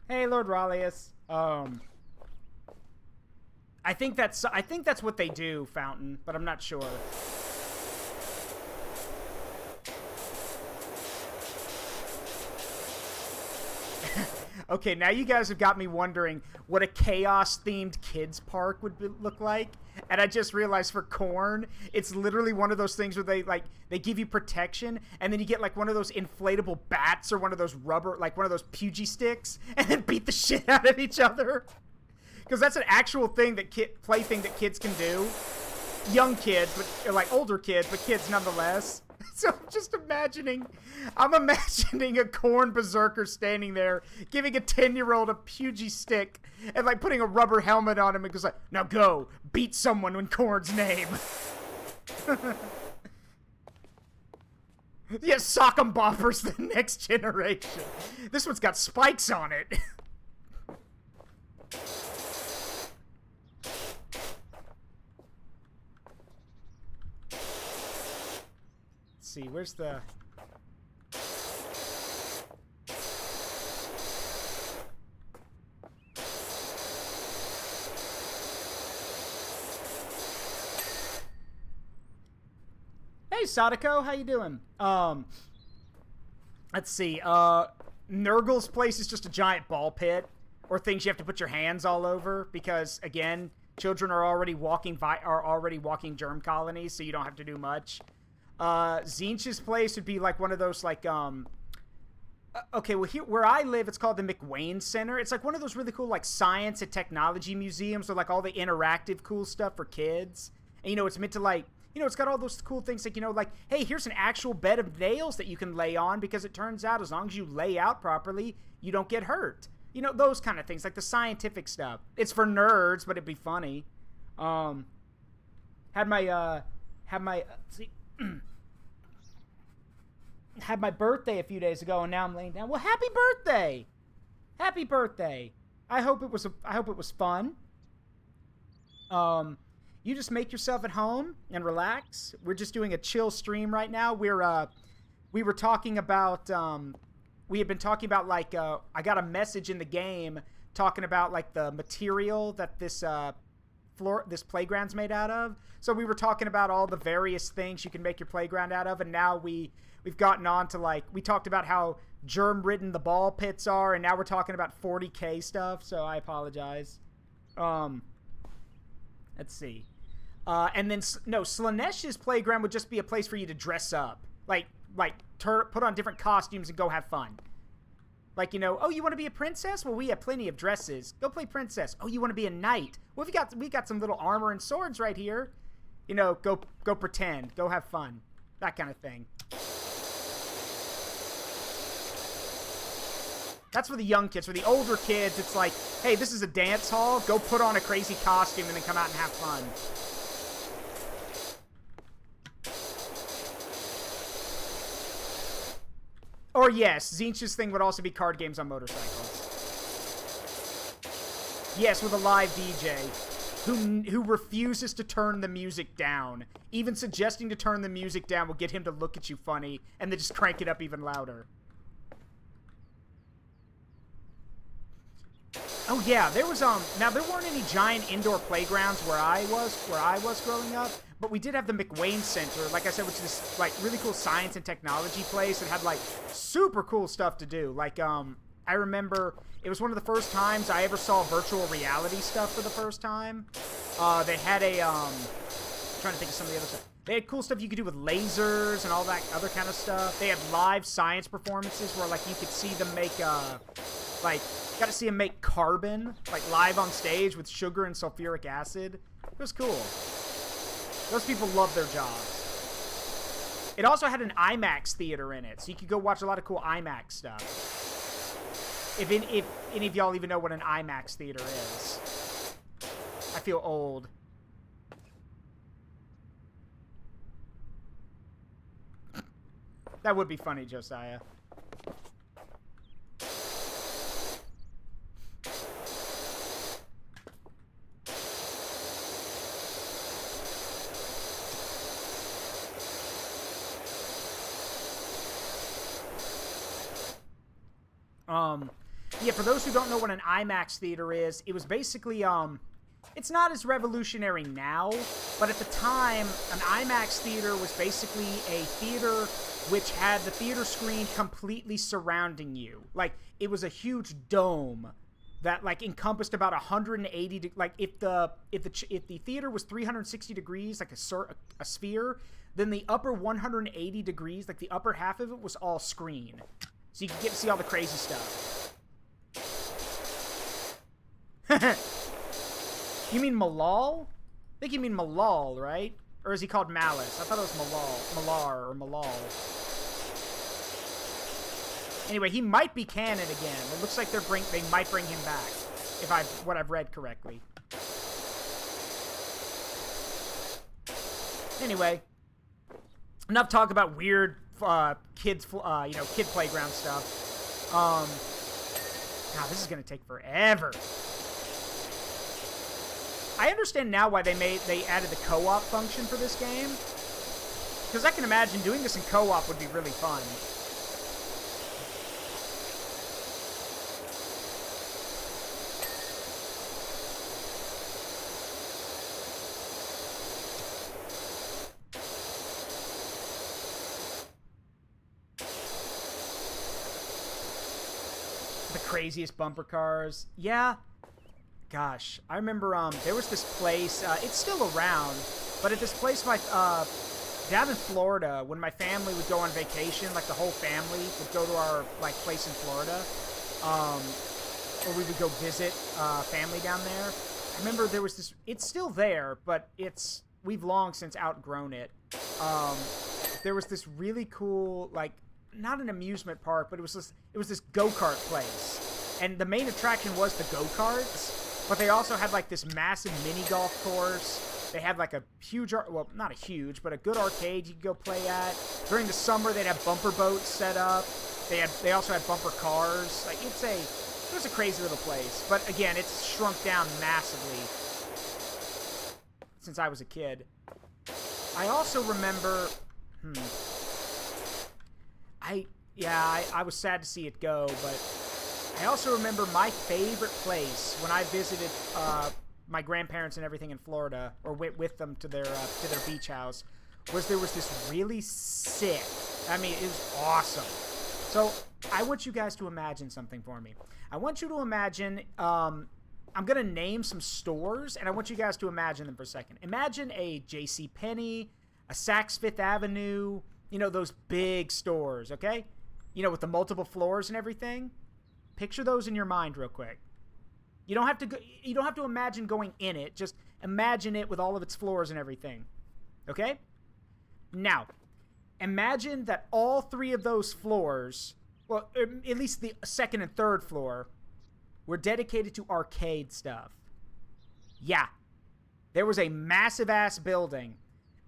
Hey, Lord Rallius. I think that's what they do, Fountain, but I'm not sure. Okay, now you guys have got me wondering what a chaos-themed kids park would look like. And I just realized for corn, it's literally one of those things where they give you protection, and then you get like one of those inflatable bats or one of those rubber, like one of those Pugy sticks, and then beat the shit out of each other. Because that's an actual thing plaything that kids can do. Young kids, but like older kids, but kids nonetheless. So I'm imagining a corn berserker standing there, giving a 10-year-old a Pugy stick, and like putting a rubber helmet on him and goes like, now go, beat someone in Corn's name. Yeah, sock'em boppers the next generation. This one's got spikes on it. See, where's the... Hey, Sadako, how you doing? Let's see, Nurgle's place is just a giant ball pit, or things you have to put your hands all over, because, again, children are already walking germ colonies, so you don't have to do much. Zinch's place would be like one of those like okay, well here where I live it's called the McWayne Center. It's like one of those really cool like science and technology museums with like all the interactive cool stuff for kids. And you know, it's meant to like, you know, it's got all those cool things like, you know, like, hey, here's an actual bed of nails that you can lay on because it turns out as long as you lay out properly, you don't get hurt. You know, those kind of things, like the scientific stuff. It's for nerds, but it'd be funny. Had my had my birthday a few days ago, and now I'm laying down. Well, happy birthday! Happy birthday! I hope it was fun. You just make yourself at home and relax. We're just doing a chill stream right now. We were talking about we had been talking about like I got a message in the game talking about like the material that this this playground's made out of. So we were talking about all the various things you can make your playground out of, and now we've gotten on to, like, we talked about how germ-ridden the ball pits are, and now we're talking about 40K stuff, so I apologize. Let's see. And then, no, Slanesh's playground would just be a place for you to dress up. Like put on different costumes and go have fun. Like, you know, oh, you want to be a princess? Well, we have plenty of dresses. Go play princess. Oh, you want to be a knight? Well, we got some little armor and swords right here. You know, go pretend. Go have fun. That kind of thing. That's for the young kids. For the older kids, it's like, hey, this is a dance hall. Go put on a crazy costume and then come out and have fun. Or yes, Zinch's thing would also be card games on motorcycles. Yes, with a live DJ who refuses to turn the music down. Even suggesting to turn the music down will get him to look at you funny and then just crank it up even louder. Oh yeah, there was now there weren't any giant indoor playgrounds where I was growing up, but we did have the McWayne Center, like I said, which is this like really cool science and technology place that had like super cool stuff to do. Like I remember it was one of the first times I ever saw virtual reality stuff for the first time. They had a I'm trying to think of some of the other stuff. They had cool stuff you could do with lasers and all that other kind of stuff. They had live science performances where like you could see them make got to see him make carbon, like, live on stage with sugar and sulfuric acid. It was cool. Those people love their jobs. It also had an IMAX theater in it, so you could go watch a lot of cool IMAX stuff. If any of y'all even know what an IMAX theater is. I feel old. That would be funny, Josiah. Yeah, for those who don't know what an IMAX theater is, it was basically, it's not as revolutionary now, but at the time, an IMAX theater was basically a theater which had the theater screen completely surrounding you. Like, it was a huge dome that, like, encompassed about 180, like, if the theater was 360 degrees, like a sphere, then the upper 180 degrees, like, the upper half of it was all screen. So you can get to see all the crazy stuff. You mean Malal? I think you mean Malal, right? Or is he called Malice? I thought it was Malar or Malal. Anyway, he might be canon again. It looks like they might bring him back, if what I've read correctly. Anyway, enough talk about weird kid playground stuff. God, this is gonna take forever. I understand now why they added the co-op function for this game, because I can imagine doing this in co-op would be really fun. Craziest bumper cars. Yeah. Gosh. I remember there was this place, it's still around, but at this place down in Florida, when my family would go on vacation, like the whole family would go to our like place in Florida, or we would go visit family down there. I remember there was this, it's still there, but we've long since outgrown it. There was this really cool, like, not an amusement park, but it was this go-kart place. And the main attraction was the go-karts, but they also had like this massive mini golf course. They had like a huge, well, not a huge, but a good arcade you could go play at. During the summer, they'd have bumper boats set up. They also had bumper cars. Like, it was a crazy little place. But again, it's shrunk down massively since I was a kid. I also remember, I was sad to see it go, but I also remember my favorite place when I visited my grandparents and everything in Florida, or went with them to their beach house, was there was this really sick, I mean, it was awesome. So I want you guys to imagine something for me. I want you to imagine, I'm going to name some stores, and I want you guys to imagine them for a second. Imagine a JCPenney, a Saks Fifth Avenue, you know, those big stores, okay? You know, with the multiple floors and everything. Picture those in your mind real quick. You don't have to imagine going in it. Just imagine it with all of its floors and everything. Okay? Now, imagine that all 3 of those floors, well, at least the second and third floor, were dedicated to arcade stuff. Yeah. There was a massive-ass building.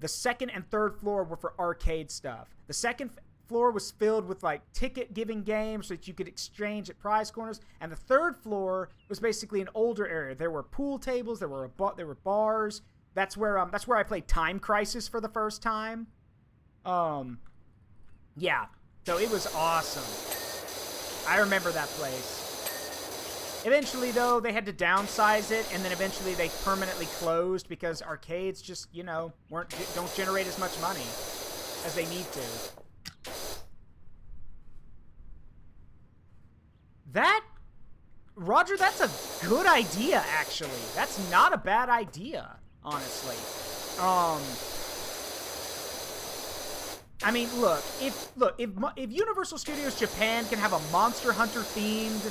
The second and third floor were for arcade stuff. The second floor was filled with, like, ticket-giving games that you could exchange at prize corners. And the third floor was basically an older area. There were pool tables. There were bars. That's where I played Time Crisis for the first time. Yeah. So it was awesome. I remember that place. Eventually, though, they had to downsize it, and then eventually they permanently closed because arcades just, you know, don't generate as much money as they need to. Roger, that's a good idea, actually. That's not a bad idea, honestly. I mean, look, if Universal Studios Japan can have a Monster Hunter themed,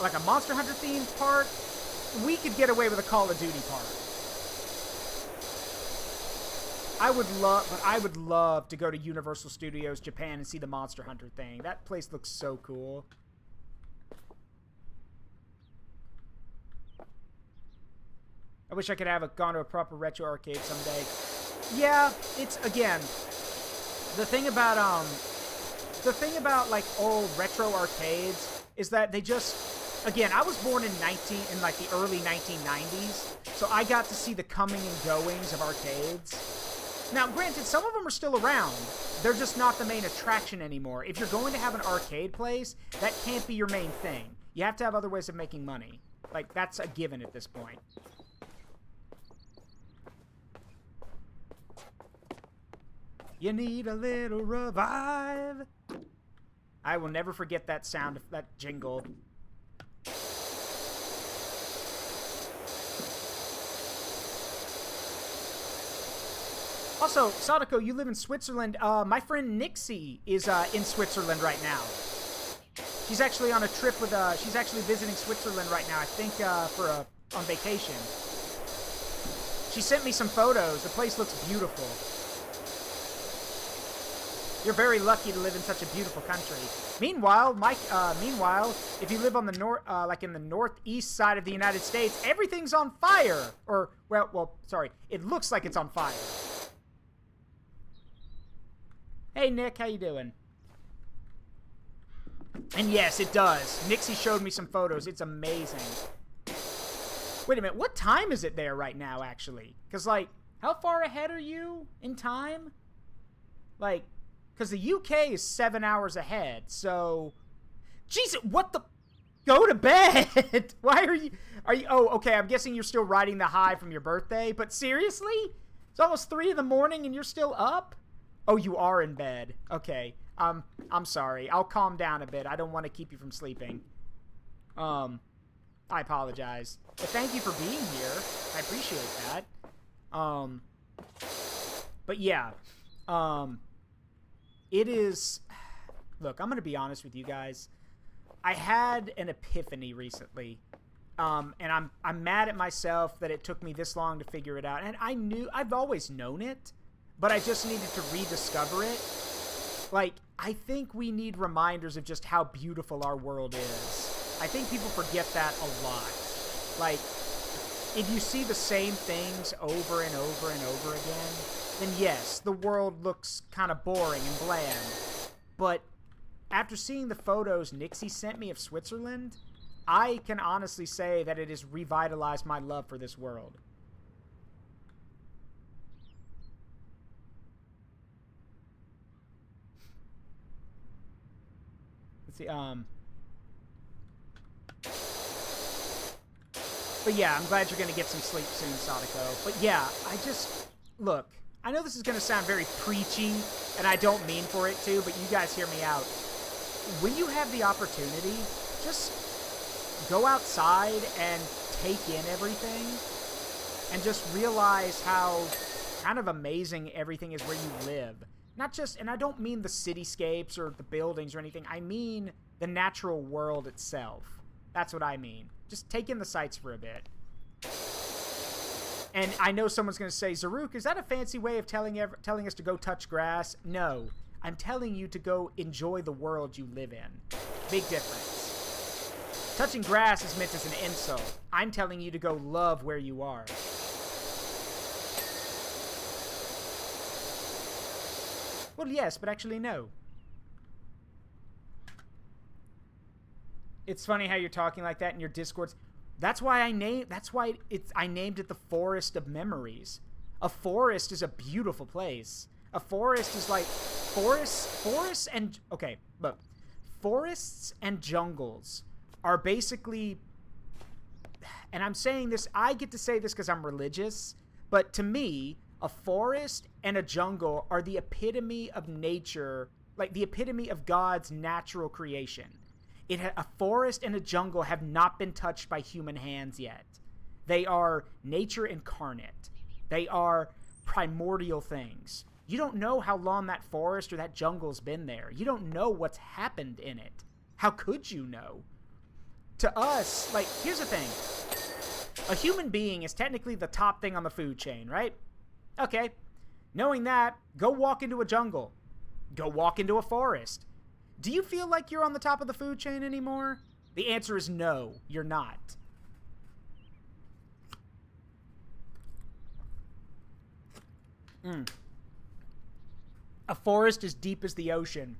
like a Monster Hunter themed park, we could get away with a Call of Duty park. I would love to go to Universal Studios Japan and see the Monster Hunter thing. That place looks so cool. I wish I could have gone to a proper retro arcade someday. Yeah, it's, again, the thing about like old retro arcades is that they just, again, I was born in like the early 1990s, so I got to see the coming and goings of arcades. Now, granted, some of them are still around. They're just not the main attraction anymore. If you're going to have an arcade place, that can't be your main thing. You have to have other ways of making money. Like, that's a given at this point. You need a little revive. I will never forget that sound, that jingle. Also, Sadako, you live in Switzerland. My friend Nixie is in Switzerland right now. She's actually on a trip with, she's actually visiting Switzerland right now, I think, on vacation. She sent me some photos. The place looks beautiful. You're very lucky to live in such a beautiful country. Meanwhile, Mike, if you live on the like in the northeast side of the United States, everything's on fire. Or, well, sorry, it looks like it's on fire. Hey, Nick, how you doing? And yes, it does. Nixie showed me some photos. It's amazing. Wait a minute, what time is it there right now, actually? Because, like, how far ahead are you in time? Like, because the UK is 7 hours ahead, so... Jesus, what the... Go to bed! Why are you... Oh, okay, I'm guessing you're still riding the high from your birthday, but seriously? It's almost 3 in the morning and you're still up? Oh, you are in bed. Okay. I'm sorry. I'll calm down a bit. I don't want to keep you from sleeping. I apologize. But thank you for being here. I appreciate that. But yeah. It is... Look, I'm going to be honest with you guys. I had an epiphany recently. And I'm mad at myself that it took me this long to figure it out. And I've always known it, but I just needed to rediscover it. Like, I think we need reminders of just how beautiful our world is. I think people forget that a lot. Like, if you see the same things over and over and over again, then yes, the world looks kind of boring and bland. But after seeing the photos Nixie sent me of Switzerland, I can honestly say that it has revitalized my love for this world. Let's see, But yeah, I'm glad you're going to get some sleep soon, Sadako. But yeah, look, I know this is going to sound very preachy, and I don't mean for it to, but you guys hear me out. When you have the opportunity, just go outside and take in everything, and just realize how kind of amazing everything is where you live. Not just, and I don't mean the cityscapes or the buildings or anything, I mean the natural world itself. That's what I mean. Just take in the sights for a bit. And I know someone's going to say, Zaruk, is that a fancy way of telling us to go touch grass? No. I'm telling you to go enjoy the world you live in. Big difference. Touching grass is meant as an insult. I'm telling you to go love where you are. Well, yes, but actually no. It's funny how you're talking like that in your Discords. That's why I named it the Forest of Memories. A forest is a beautiful place. A forest is like forests and jungles are basically, and I'm saying this, I get to say this because I'm religious, but to me, a forest and a jungle are the epitome of nature, like the epitome of God's natural creation. A forest and a jungle have not been touched by human hands yet. They are nature incarnate. They are primordial things. You don't know how long that forest or that jungle's been there. You don't know what's happened in it. How could you know? To us, like, here's the thing. A human being is technically the top thing on the food chain, right? Okay. Knowing that, go walk into a jungle. Go walk into a forest. Do you feel like you're on the top of the food chain anymore? The answer is no, you're not. A forest as deep as the ocean.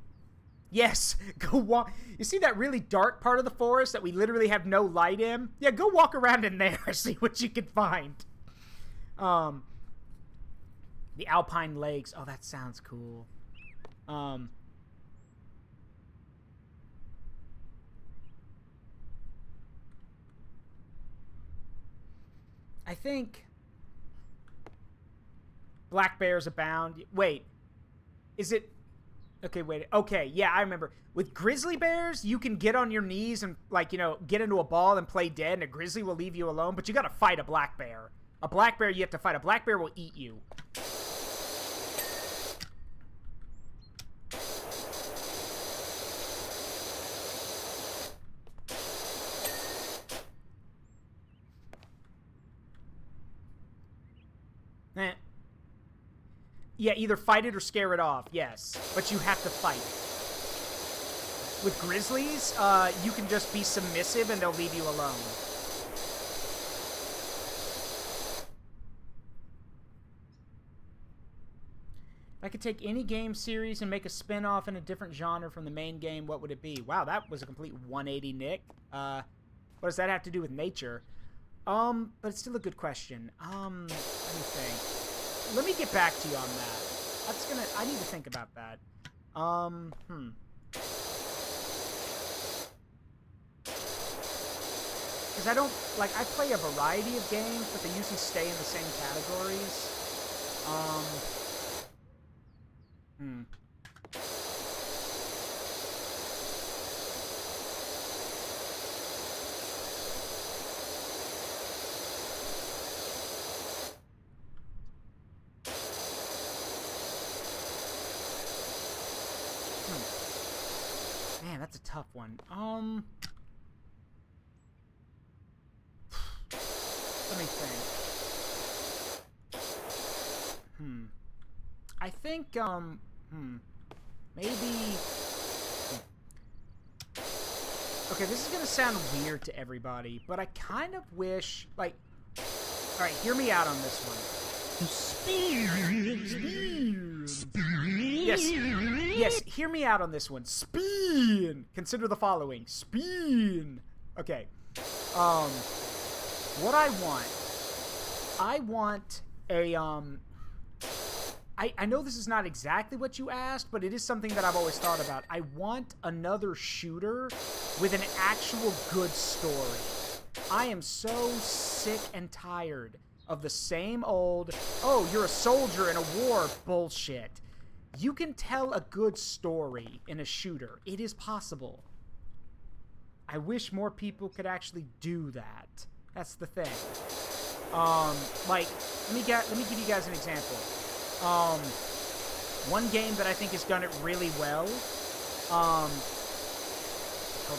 Yes, go walk. You see that really dark part of the forest that we literally have no light in? Yeah, go walk around in there, see what you can find. The Alpine Lakes. Oh, that sounds cool. I think black bears abound. Wait, is it? Okay, wait. Okay, yeah, I remember. With grizzly bears, you can get on your knees and, like, you know, get into a ball and play dead, and a grizzly will leave you alone, but you gotta fight a black bear. A black bear you have to fight. A black bear will eat you. Yeah, either fight it or scare it off, yes. But you have to fight. With grizzlies, you can just be submissive and they'll leave you alone. If I could take any game series and make a spin-off in a different genre from the main game, what would it be? Wow, that was a complete 180, Nick. What does that have to do with nature? But it's still a good question. Let me think. Let me get back to you on that. I need to think about that. Because I don't, like, I play a variety of games, but they usually stay in the same categories. Man, that's a tough one. Let me think. I think, maybe... Okay, this is gonna sound weird to everybody, but I kind of wish, like... Alright, hear me out on this one. Yes, hear me out on this one. Spin! Consider the following. Spin! Okay. What I want a, I know this is not exactly what you asked, but it is something that I've always thought about. I want another shooter with an actual good story. I am so sick and tired of the same old, oh, you're a soldier in a war bullshit. You can tell a good story in a shooter. It is possible. I wish more people could actually do that. That's the thing. Like, let me give you guys an example. One game that I think has done it really well. Hold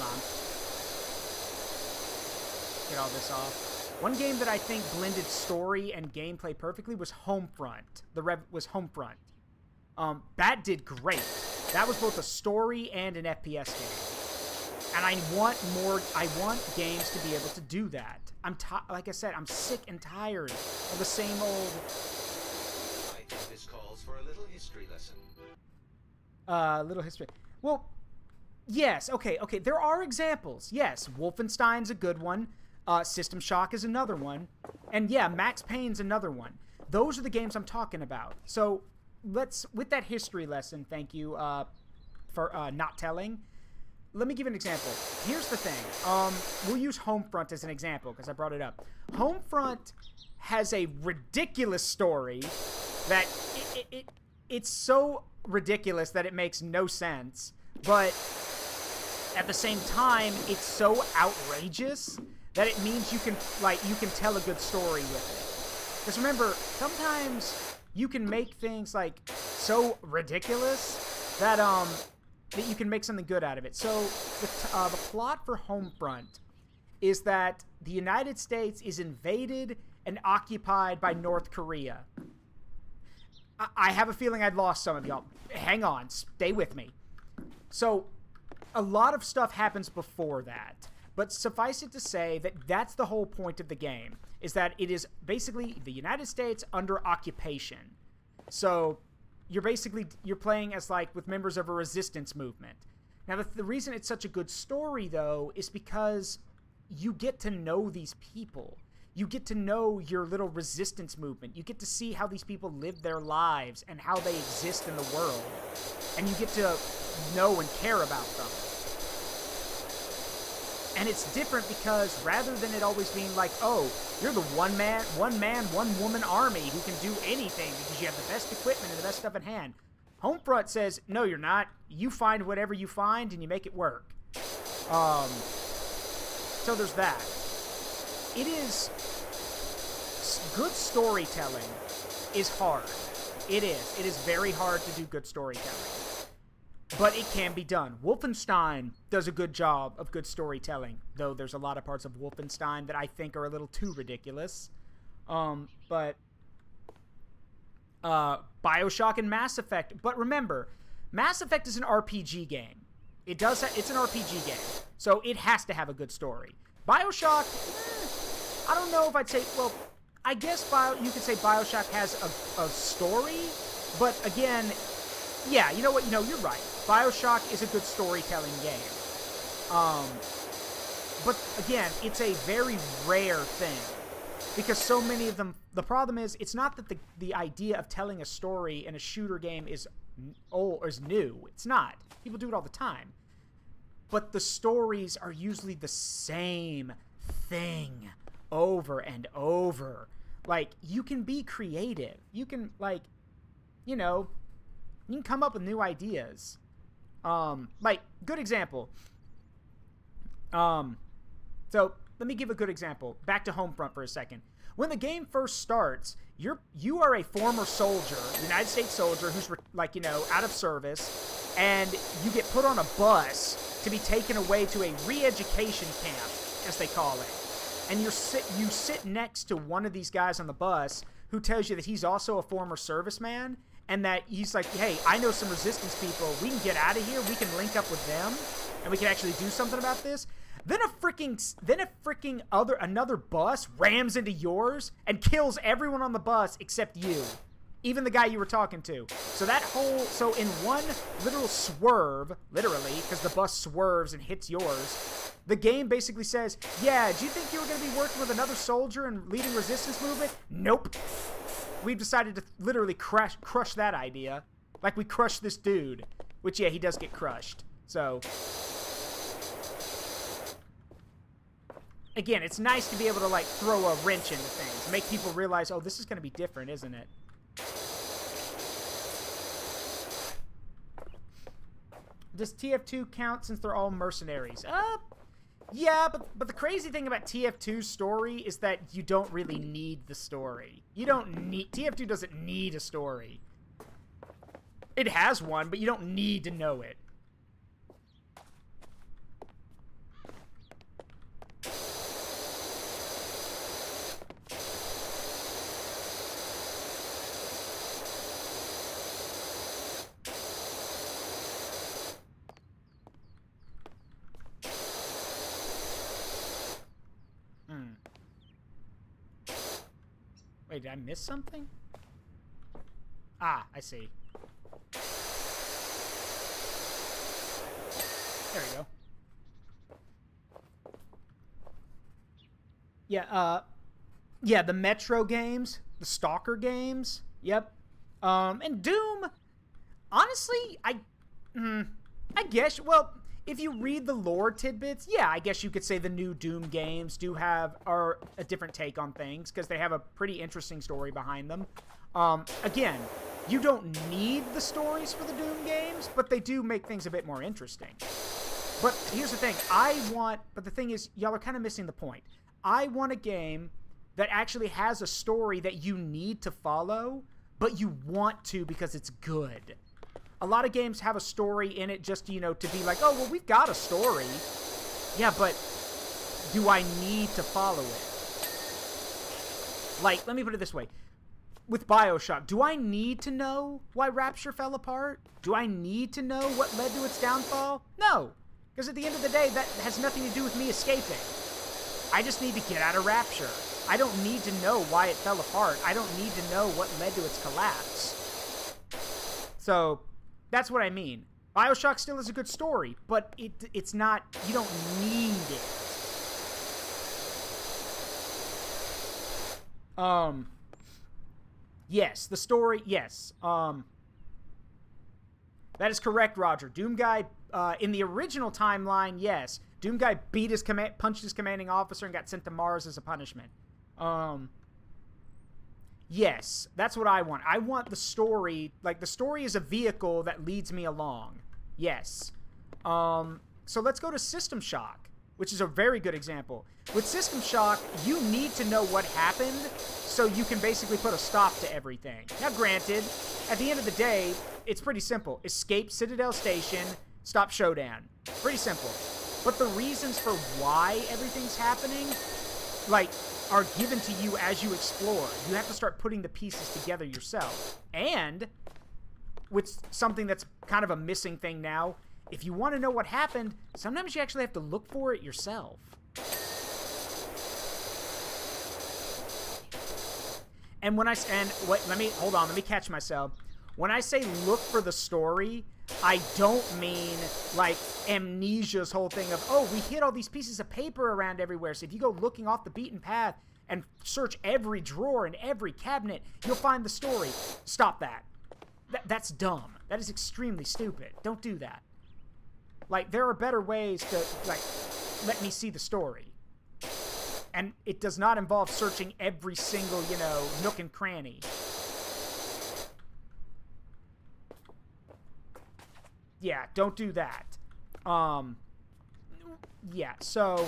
on. Get all this off. One game that I think blended story and gameplay perfectly was Homefront. Homefront. That did great. That was both a story and an FPS game. And I want games to be able to do that. Like I said, I'm sick and tired of the same old. I think this calls for a little history lesson. Little history. Well, yes. Okay. There are examples. Yes, Wolfenstein's a good one. System Shock is another one, and yeah, Max Payne's another one. Those are the games I'm talking about. So with that history lesson. Thank you for not telling. Let me give an example. Here's the thing. We'll use Homefront as an example because I brought it up. Homefront has a ridiculous story that it's so ridiculous that it makes no sense, but at the same time, it's so outrageous that it means you can tell a good story with it. Because remember, sometimes you can make things like so ridiculous that that you can make something good out of it. So the plot for Homefront is that the United States is invaded and occupied by North Korea. I have a feeling I'd lost some of y'all. Hang on, stay with me. So a lot of stuff happens before that, but suffice it to say that that's the whole point of the game, is that it is basically the United States under occupation. So you're playing as like with members of a resistance movement. Now the reason it's such a good story though is because you get to know these people. You get to know your little resistance movement. You get to see how these people live their lives and how they exist in the world. And you get to know and care about them. And it's different because rather than it always being like, oh, you're the one man, one woman army who can do anything because you have the best equipment and the best stuff in hand. Homefront says, no, you're not. You find whatever you find and you make it work. So there's that. It is good storytelling is hard. It is. It is very hard to do good storytelling. But it can be done. Wolfenstein does a good job of good storytelling, though there's a lot of parts of Wolfenstein that I think are a little too ridiculous. But BioShock and Mass Effect. But remember, Mass Effect is an RPG game. It's an RPG game, so it has to have a good story. BioShock, I don't know if I'd say, well, I guess you could say BioShock has a story, but again, yeah, you know what? You're right. BioShock is a good storytelling game. But again, it's a very rare thing because so many of them, the problem is, it's not that the idea of telling a story in a shooter game is old or is new. It's not. People do it all the time. But the stories are usually the same thing over and over. Like, you can be creative. You can, like, you can come up with new ideas. Like, good example. So, let me give a good example. Back to Homefront for a second. When the game first starts, you are a former soldier, United States soldier, who's, out of service, and you get put on a bus to be taken away to a re-education camp, as they call it. And you sit next to one of these guys on the bus who tells you that he's also a former serviceman, and that he's like, hey, I know some resistance people. We can get out of here. We can link up with them, and we can actually do something about this. Then another bus rams into yours and kills everyone on the bus except you, even the guy you were talking to. So in one literal swerve, literally, because the bus swerves and hits yours, the game basically says, yeah, do you think you were going to be working with another soldier and leading resistance movement? Nope. We've decided to literally crush that idea. Like we crushed this dude. Which, yeah, he does get crushed. So, again, it's nice to be able to, like, throw a wrench into things. Make people realize, oh, this is going to be different, isn't it? Does TF2 count since they're all mercenaries? Yeah, but the crazy thing about TF2's story is that you don't really need the story. You don't need... TF2 doesn't need a story. It has one, but you don't need to know it. Wait, did I miss something? Ah, I see. There we go. Yeah, yeah, the Metro games, the Stalker games, yep. And Doom, honestly, I guess, well, if you read the lore tidbits, yeah, I guess you could say the new Doom games are a different take on things, because they have a pretty interesting story behind them. Again, you don't need the stories for the Doom games, but they do make things a bit more interesting. But here's the thing, but the thing is, y'all are kind of missing the point. I want a game that actually has a story that you need to follow, but you want to because it's good. A lot of games have a story in it just, you know, to be like, oh, well, we've got a story. Yeah, but do I need to follow it? Like, let me put it this way. With BioShock, do I need to know why Rapture fell apart? Do I need to know what led to its downfall? No. Because at the end of the day, that has nothing to do with me escaping. I just need to get out of Rapture. I don't need to know why it fell apart. I don't need to know what led to its collapse. So... that's what I mean. BioShock still is a good story, but it's not... you don't need it. Yes, the story... yes. That is correct, Roger. Doom Guy, in the original timeline, yes. Doom Guy punched his commanding officer and got sent to Mars as a punishment. Yes, that's what I want. I want the story, like, the story is a vehicle that leads me along. Yes. So let's go to System Shock, which is a very good example. With System Shock, you need to know what happened so you can basically put a stop to everything. Now, granted, at the end of the day, it's pretty simple. Escape Citadel Station, stop Showdown. Pretty simple. But the reasons for why everything's happening, like, are given to you as you explore. You have to start putting the pieces together yourself. And, with something that's kind of a missing thing now, if you want to know what happened, sometimes you actually have to look for it yourself. And when let me catch myself. When I say look for the story, I don't mean, like, Amnesia's whole thing of, oh, we hid all these pieces of paper around everywhere, so if you go looking off the beaten path and search every drawer and every cabinet, you'll find the story. Stop that. That's dumb. That is extremely stupid. Don't do that. Like, there are better ways to, like, let me see the story. And it does not involve searching every single, you know, nook and cranny. Yeah, don't do that. Yeah, so...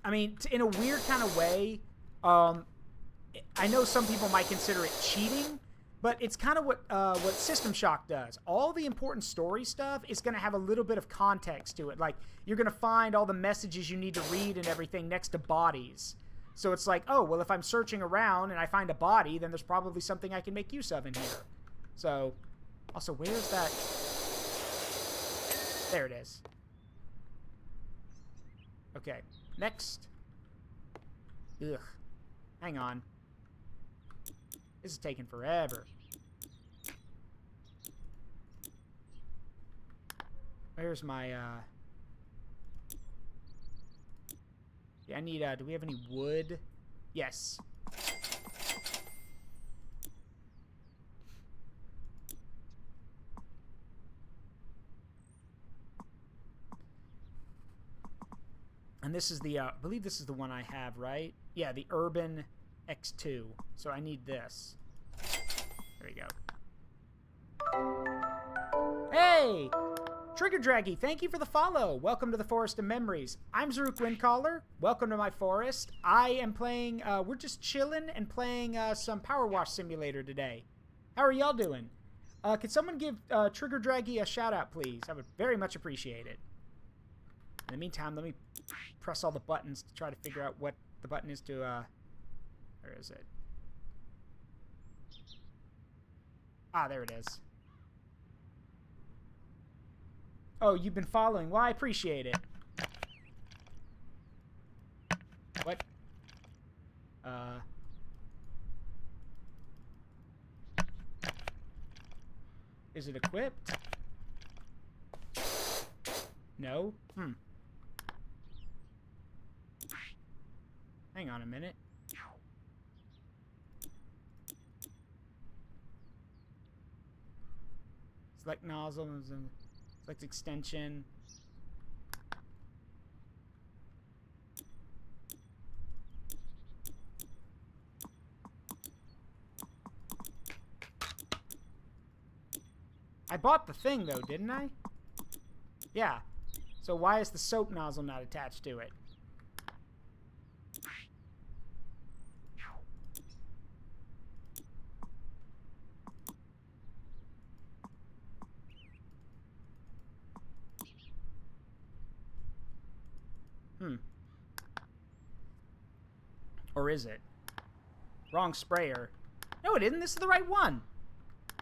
I mean, in a weird kind of way, I know some people might consider it cheating, but it's kind of what System Shock does. All the important story stuff is going to have a little bit of context to it. Like, you're going to find all the messages you need to read and everything next to bodies. So it's like, oh, well, if I'm searching around and I find a body, then there's probably something I can make use of in here. So, also, where's that? There it is. Okay, next. Ugh. Hang on. This is taking forever. Where's my, Yeah, I need, do we have any wood? Yes. And this is the, I believe this is the one I have, right? Yeah, the Urban X2. So I need this. There we go. Hey! Trigger Draggy, thank you for the follow. Welcome to the Forest of Memories. I'm Zaruk Windcaller. Welcome to my forest. I am playing, we're just chilling and playing some Power Wash Simulator today. How are y'all doing? Could someone give Trigger Draggy a shout out, please? I would very much appreciate it. In the meantime, let me press all the buttons to try to figure out what the button is to, where is it? Ah, there it is. Oh, you've been following. Well, I appreciate it. What? Is it equipped? No? Hang on a minute. Select nozzle and select extension. I bought the thing though, didn't I? Yeah. So why is the soap nozzle not attached to it? Or is it? Wrong sprayer. No, it isn't. This is the right one.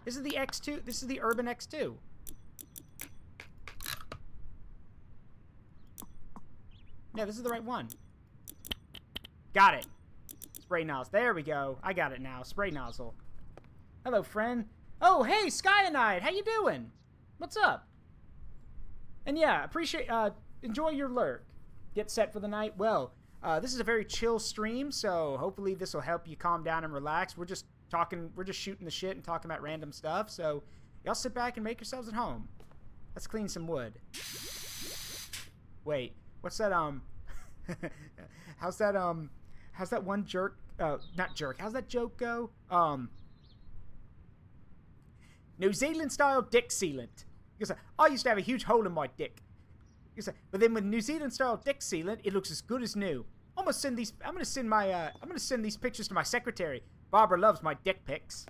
This is the X2. This is the Urban X2. Yeah, this is the right one. Got it. Spray nozzle. There we go. I got it now. Spray nozzle. Hello, friend. Oh, hey, Skyanite. How you doing? What's up? And yeah, appreciate, enjoy your lurk. Get set for the night. Well, this is a very chill stream, so hopefully this will help you calm down and relax. We're just talking, we're just shooting the shit and talking about random stuff, so y'all sit back and make yourselves at home. Let's clean some wood. Wait, what's that, how's that one jerk, not jerk, how's that joke go? New Zealand style dick sealant. Because I used to have a huge hole in my dick. But then with New Zealand style dick sealant, it looks as good as new. I'm gonna send these pictures to my secretary. Barbara loves my dick pics.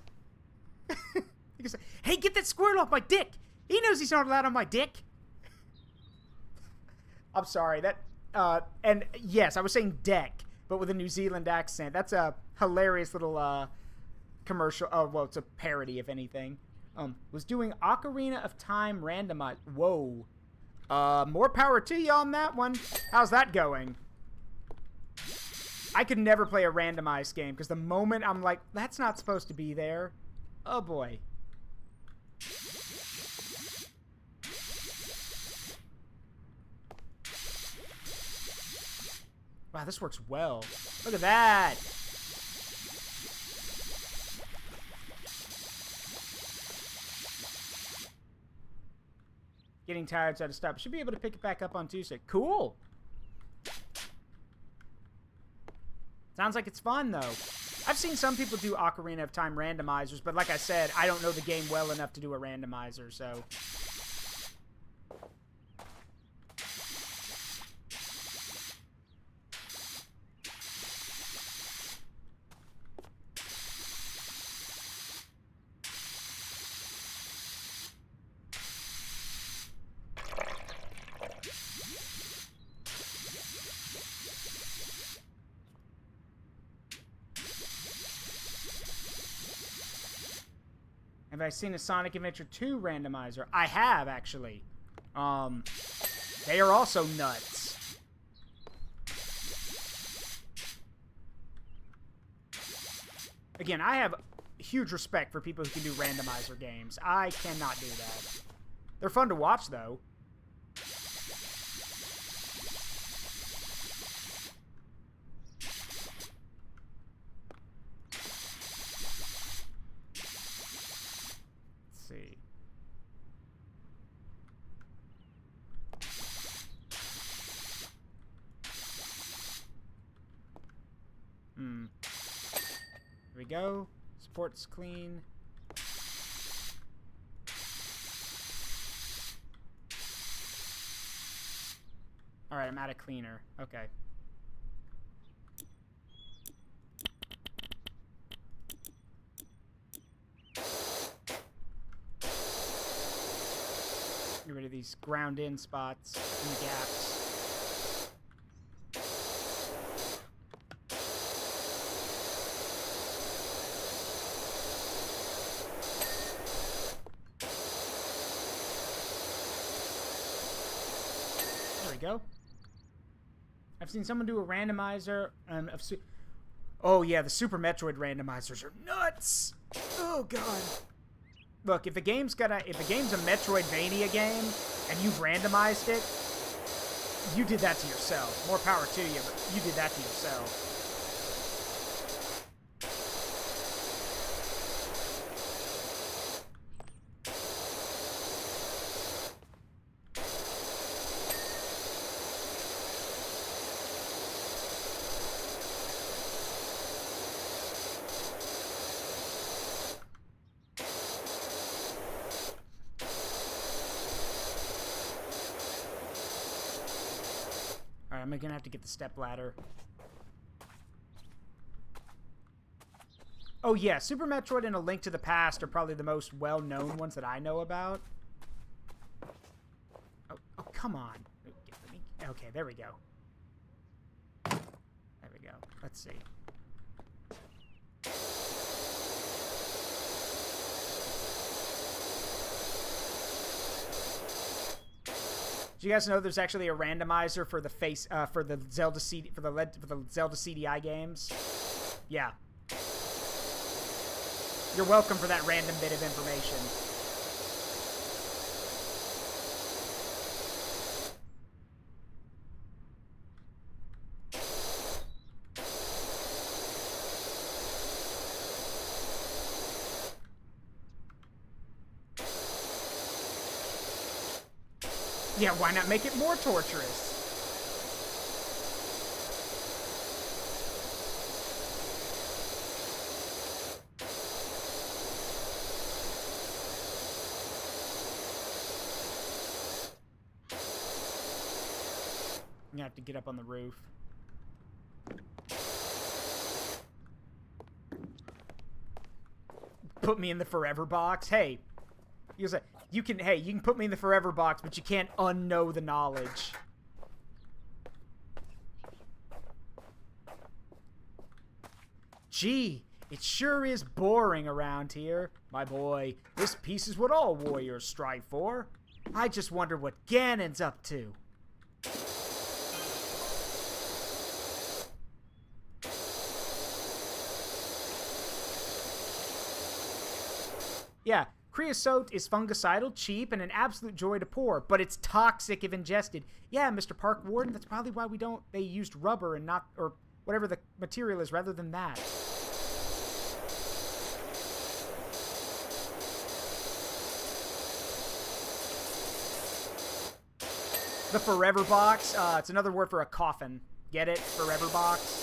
Hey, get that squirrel off my dick! He knows he's not allowed on my dick. I'm sorry, and yes, I was saying deck, but with a New Zealand accent. That's a hilarious little, commercial. Oh, well, it's a parody, if anything. Was doing Ocarina of Time randomize. Whoa. More power to you on that one. How's that going? I could never play a randomized game, because the moment I'm like, that's not supposed to be there. Oh, boy. Wow, this works well. Look at that. Getting tired, so I had to stop. Should be able to pick it back up on Tuesday. Cool. Sounds like it's fun, though. I've seen some people do Ocarina of Time randomizers, but like I said, I don't know the game well enough to do a randomizer, so... Have I seen a Sonic Adventure 2 randomizer? I have, actually. They are also nuts. Again, I have huge respect for people who can do randomizer games. I cannot do that. They're fun to watch, though. Here we go. Support's clean. Alright, I'm out of cleaner. Okay. Get rid of these ground-in spots in the gaps. There we go. I've seen someone do a randomizer of oh yeah, the Super Metroid randomizers are nuts. Oh god. Look, if a game's a Metroidvania game and you've randomized it, you did that to yourself. More power to you, but you did that to yourself. I'm gonna have to get the step ladder. Oh yeah, Super Metroid and A Link to the Past are probably the most well-known ones that I know about. Oh, come on. Okay, there we go. There we go. Let's see. Do you guys know there's actually a randomizer for the Zelda CDI games? Yeah. You're welcome for that random bit of information. Yeah, why not make it more torturous? I'm gonna have to get up on the roof. Put me in the forever box? Hey. You can put me in the forever box, but you can't unknow the knowledge. Gee, it sure is boring around here. My boy, this peace is what all warriors strive for. I just wonder what Ganon's up to. Yeah. Creosote is fungicidal, cheap, and an absolute joy to pour, but it's toxic if ingested. Yeah, Mr. Park Warden, that's probably why they used rubber and not, or whatever the material is, rather than that. The forever box, it's another word for a coffin. Get it? Forever box.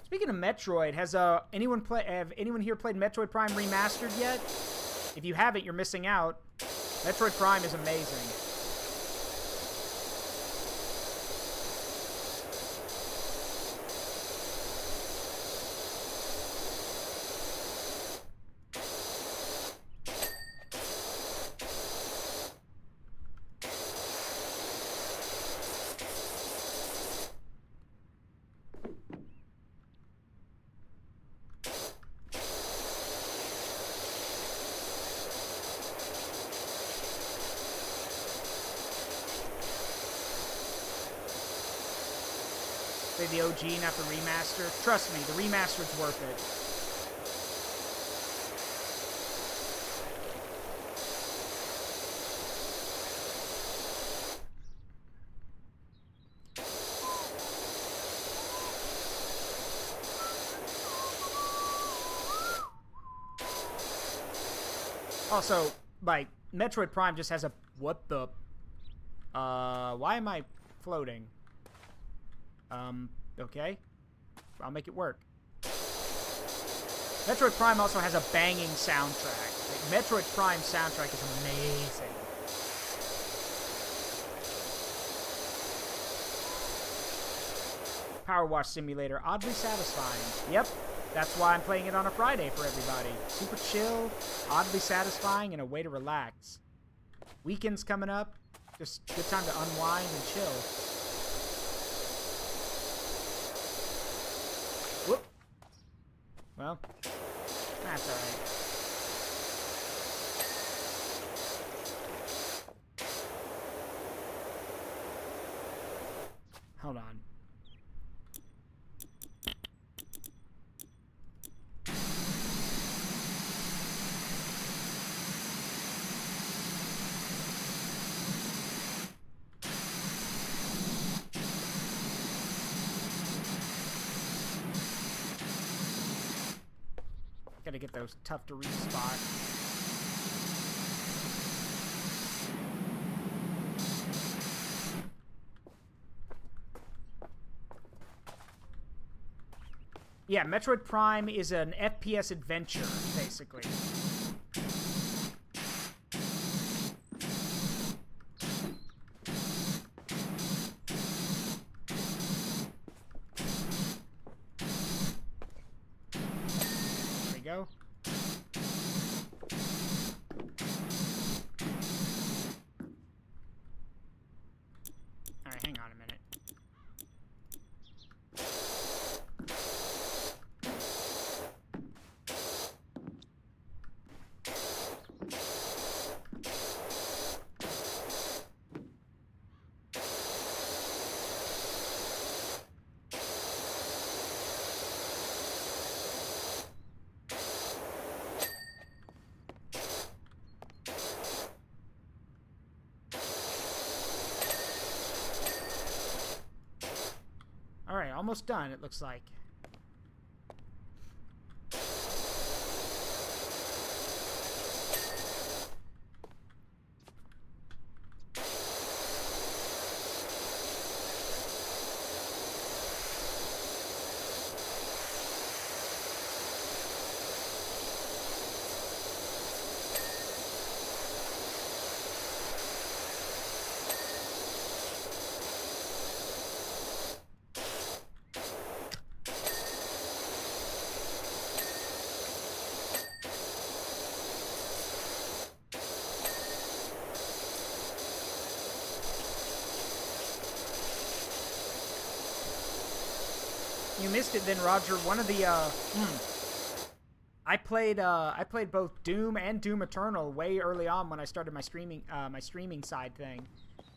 Speaking of Metroid, have anyone here played Metroid Prime Remastered yet? If you haven't, you're missing out. Metroid Prime is amazing. The OG, not the remaster. Trust me, the remaster's worth it. Also, like, Metroid Prime just has a... What the... why am I floating? Okay. I'll make it work. Metroid Prime also has a banging soundtrack. Like, Metroid Prime soundtrack is amazing. Power Wash Simulator, oddly satisfying. Yep, that's why I'm playing it on a Friday for everybody. Super chill, oddly satisfying, and a way to relax. Weekend's coming up, just good time to unwind and chill. Whoop. Well, that's alright. Hold on. Gotta get those tough to reach spots. Yeah, Metroid Prime is an FPS adventure, basically. There we go. Alright, hang on a minute. Alright, almost done, it looks like. You missed it then, Roger. One of the I played both Doom and Doom Eternal way early on when I started my streaming side thing.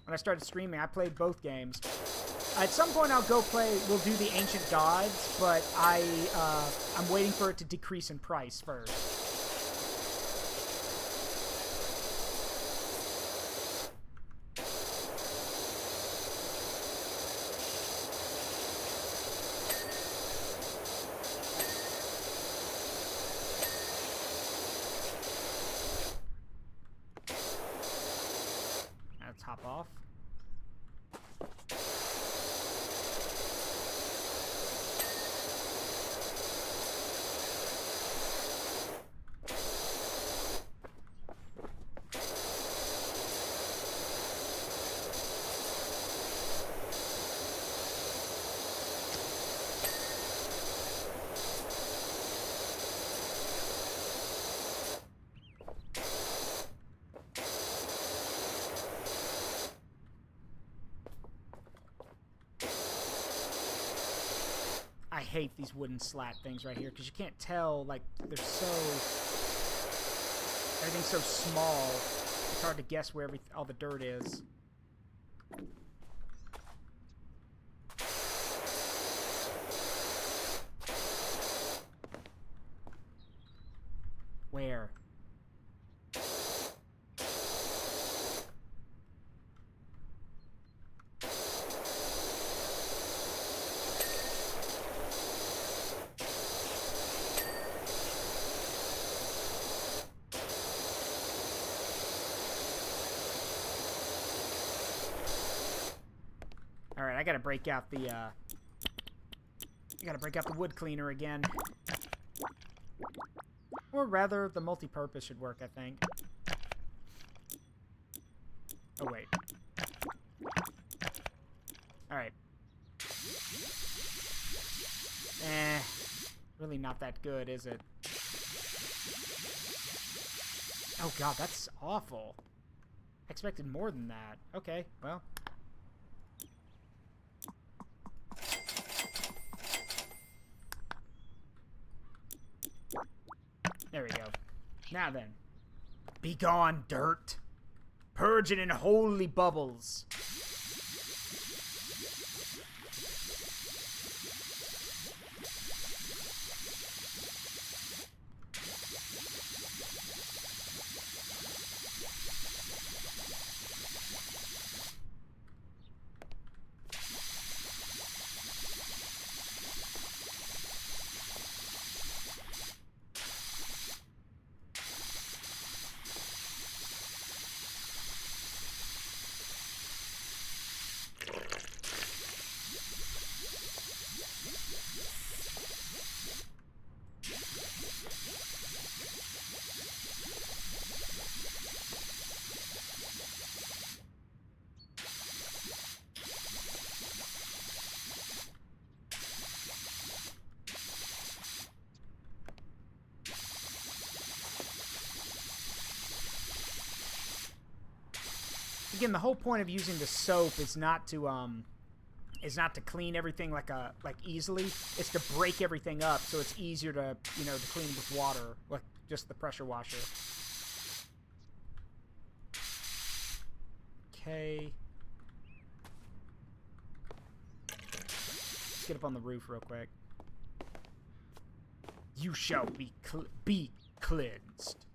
When I started streaming, I played both games. At some point, we'll do the Ancient Gods, but I'm waiting for it to decrease in price first. Let's hop off. I hate these wooden slat things right here because you can't tell, like, they're so... Everything's so small, it's hard to guess where all the dirt is. Where? gotta break out the, wood cleaner again. Or rather, the multi-purpose should work, I think. Oh, wait. Alright. Really not that good, is it? Oh god, that's awful. I expected more than that. Okay, well. There we go. Now then. Be gone, dirt. Purge it in holy bubbles. Again, the whole point of using the soap is not to clean everything like easily. It's to break everything up so it's easier to, you know, to clean with water, like just the pressure washer. Okay. Let's get up on the roof real quick. You shall be cleansed.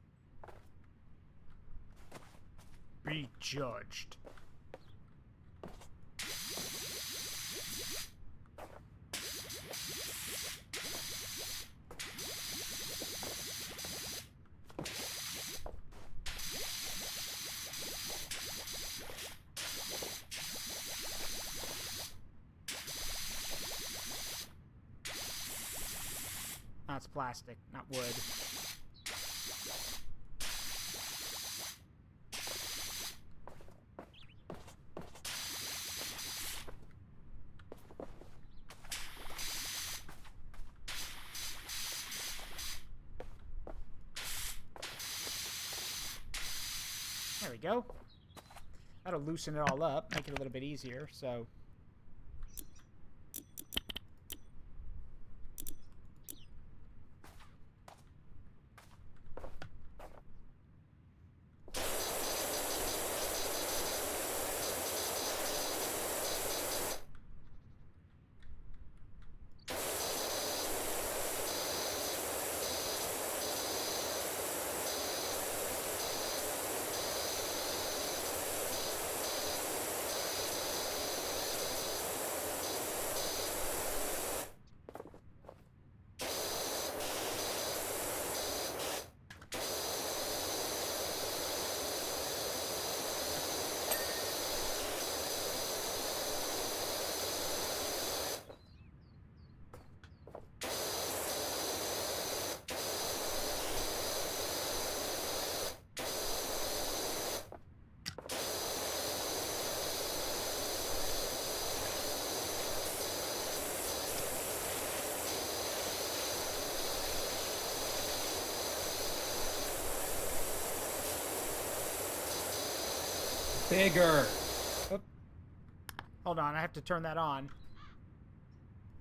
Be judged. Oh, it's plastic, not wood. There we go. That'll loosen it all up, make it a little bit easier, so... Bigger. Oop. Hold on, I have to turn that on.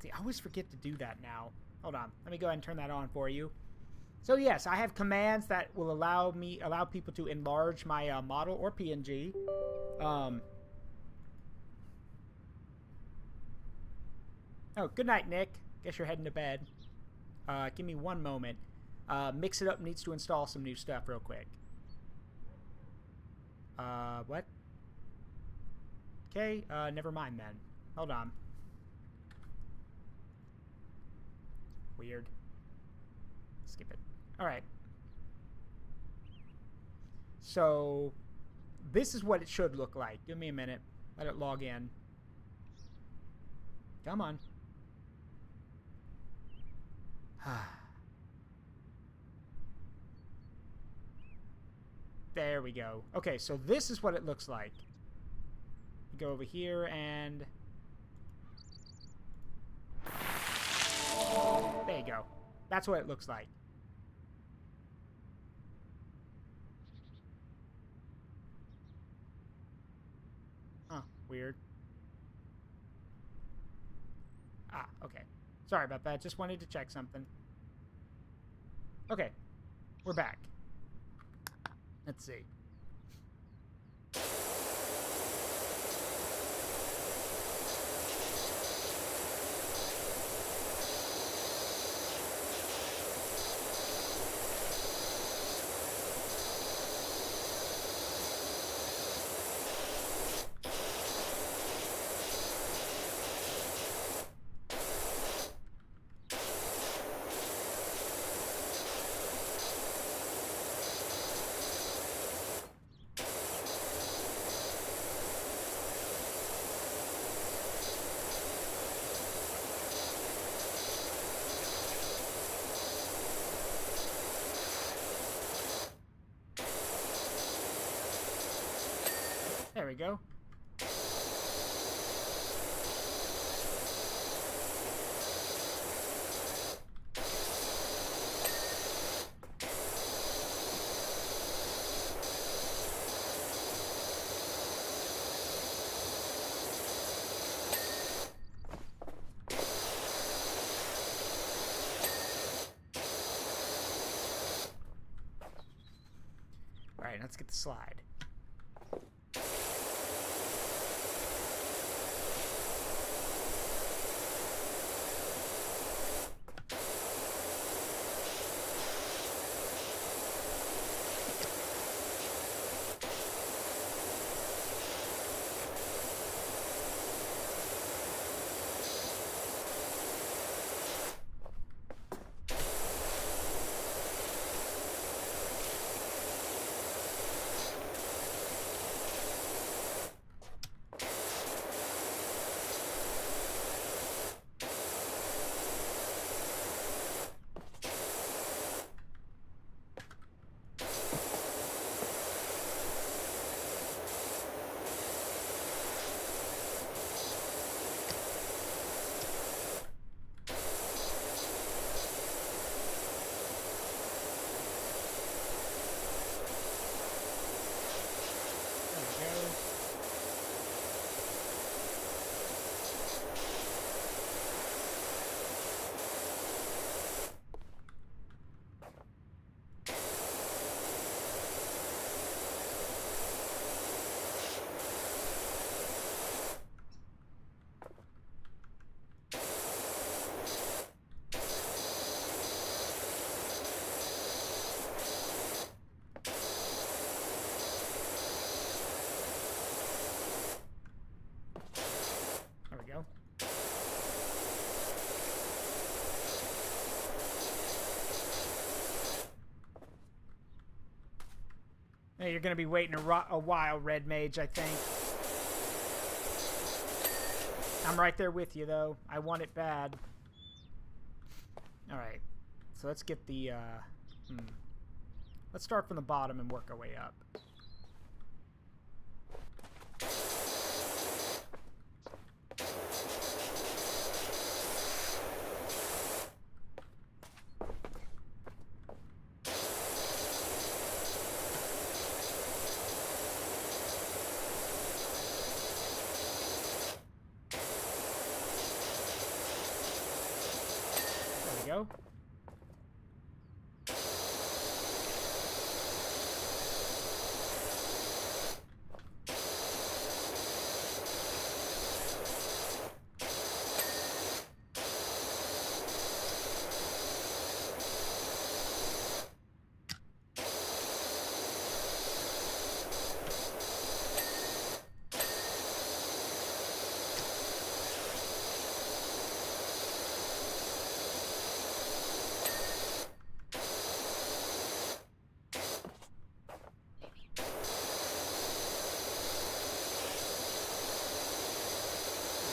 See, I always forget to do that now. Hold on, let me go ahead and turn that on for you. So yes, I have commands that will allow people to enlarge my model or PNG. Oh, good night, Nick. Guess you're heading to bed. Give me one moment. Mix It Up needs to install some new stuff real quick. What? Okay, never mind then. Hold on. Weird. Skip it. Alright. So, this is what it should look like. Give me a minute. Let it log in. Come on. There we go. Okay, so this is what it looks like. Go over here and... There you go. That's what it looks like. Huh, weird. Ah, okay. Sorry about that. Just wanted to check something. Okay, we're back. Let's see. There we go. All right, let's get the slide. Go. Hey, you're going to be waiting a while, Red Mage, I think. I'm right there with you, though. I want it bad. Alright. So let's get the... Let's start from the bottom and work our way up. Go.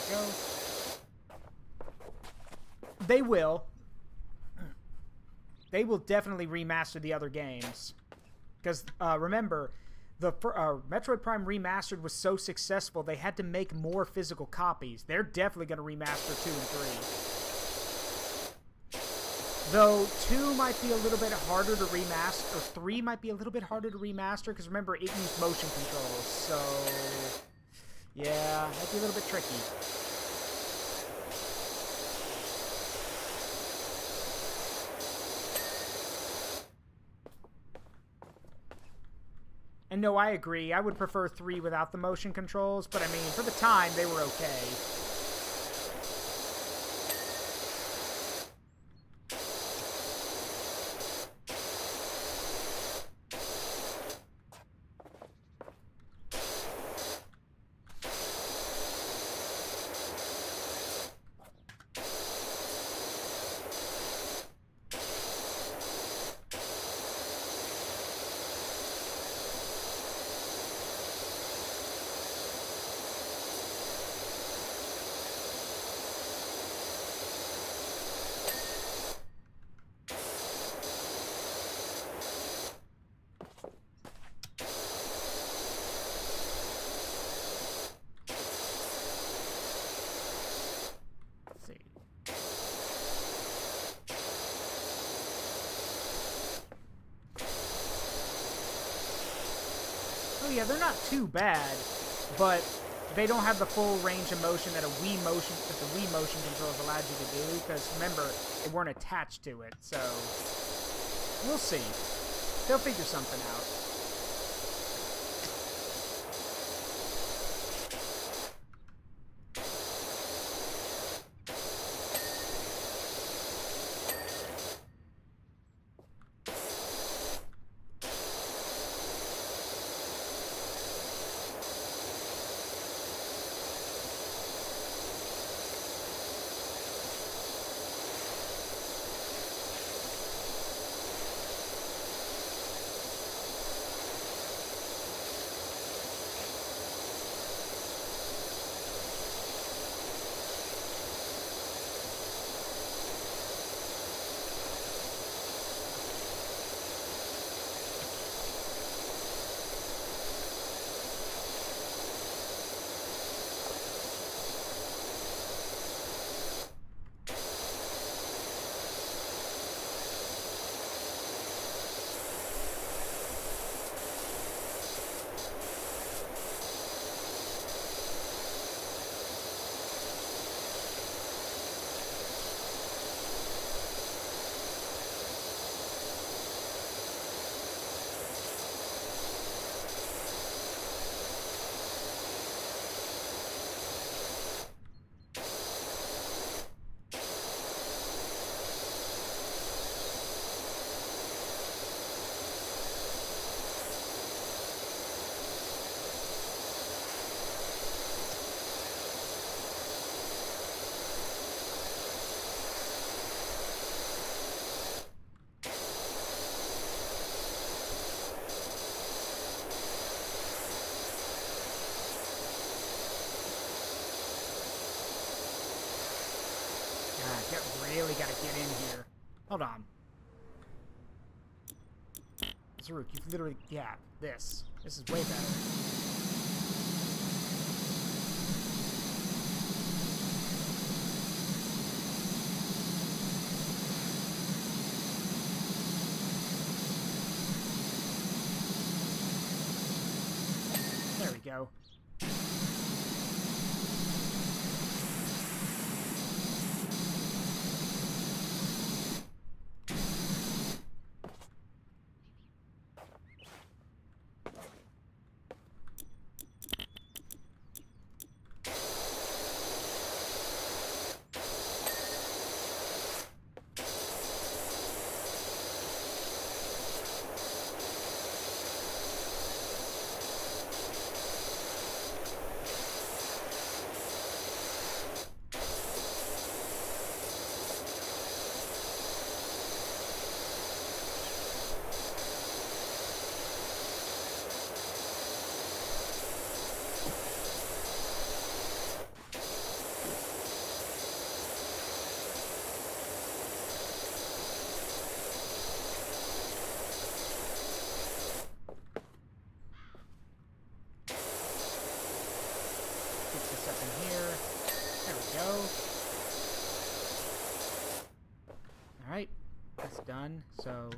Go. they will. They will definitely remaster the other games. Because, remember, the Metroid Prime Remastered was so successful, they had to make more physical copies. They're definitely going to remaster 2 and 3. Though 2 might be a little bit harder to remaster, or 3 might be a little bit harder to remaster, because remember, it used motion controls. So, yeah, might be a little bit tricky. And no, I agree. I would prefer 3 without the motion controls, but I mean, for the time, they were okay. Oh yeah, they're not too bad, but they don't have the full range of motion that the Wii motion controls allowed you to do, because remember, they weren't attached to it, so we'll see. They'll figure something out. Really gotta get in here. Hold on. Zaruk, you've literally... Yeah, this. This is way better. There we go. in here. There we go. Alright, that's done. So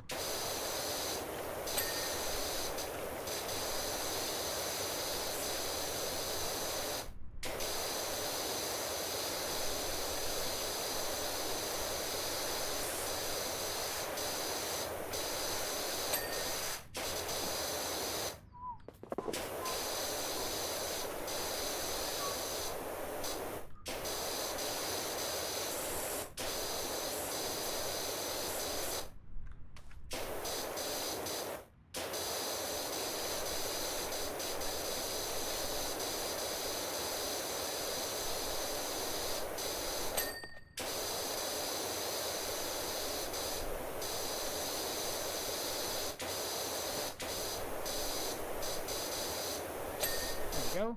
go.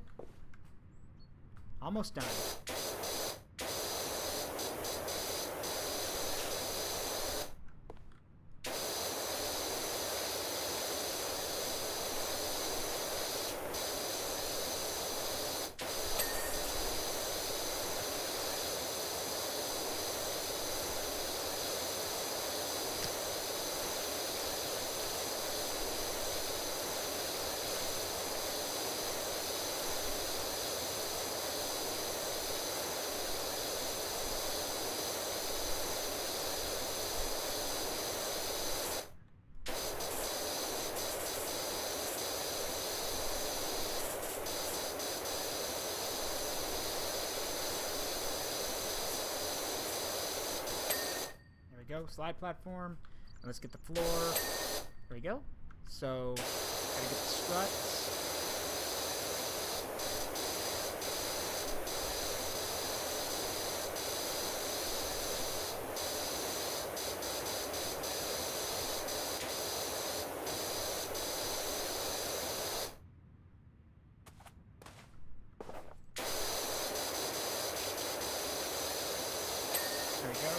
Almost done. Go, slide platform, and let's get the floor. There we go. So, gotta get the struts. There we go.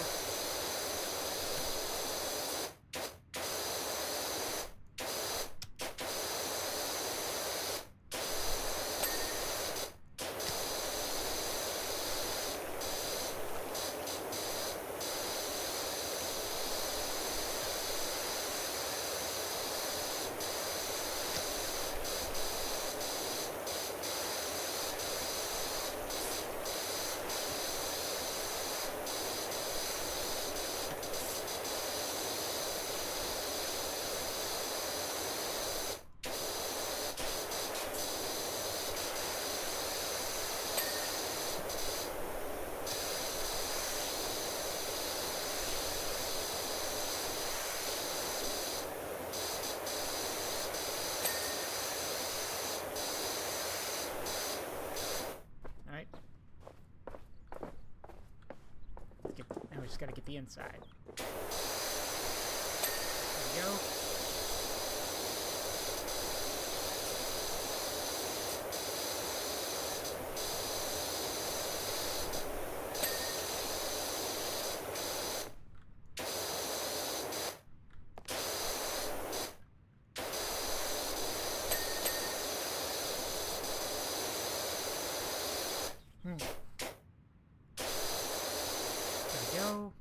Now we just gotta get the inside. There we go. Go.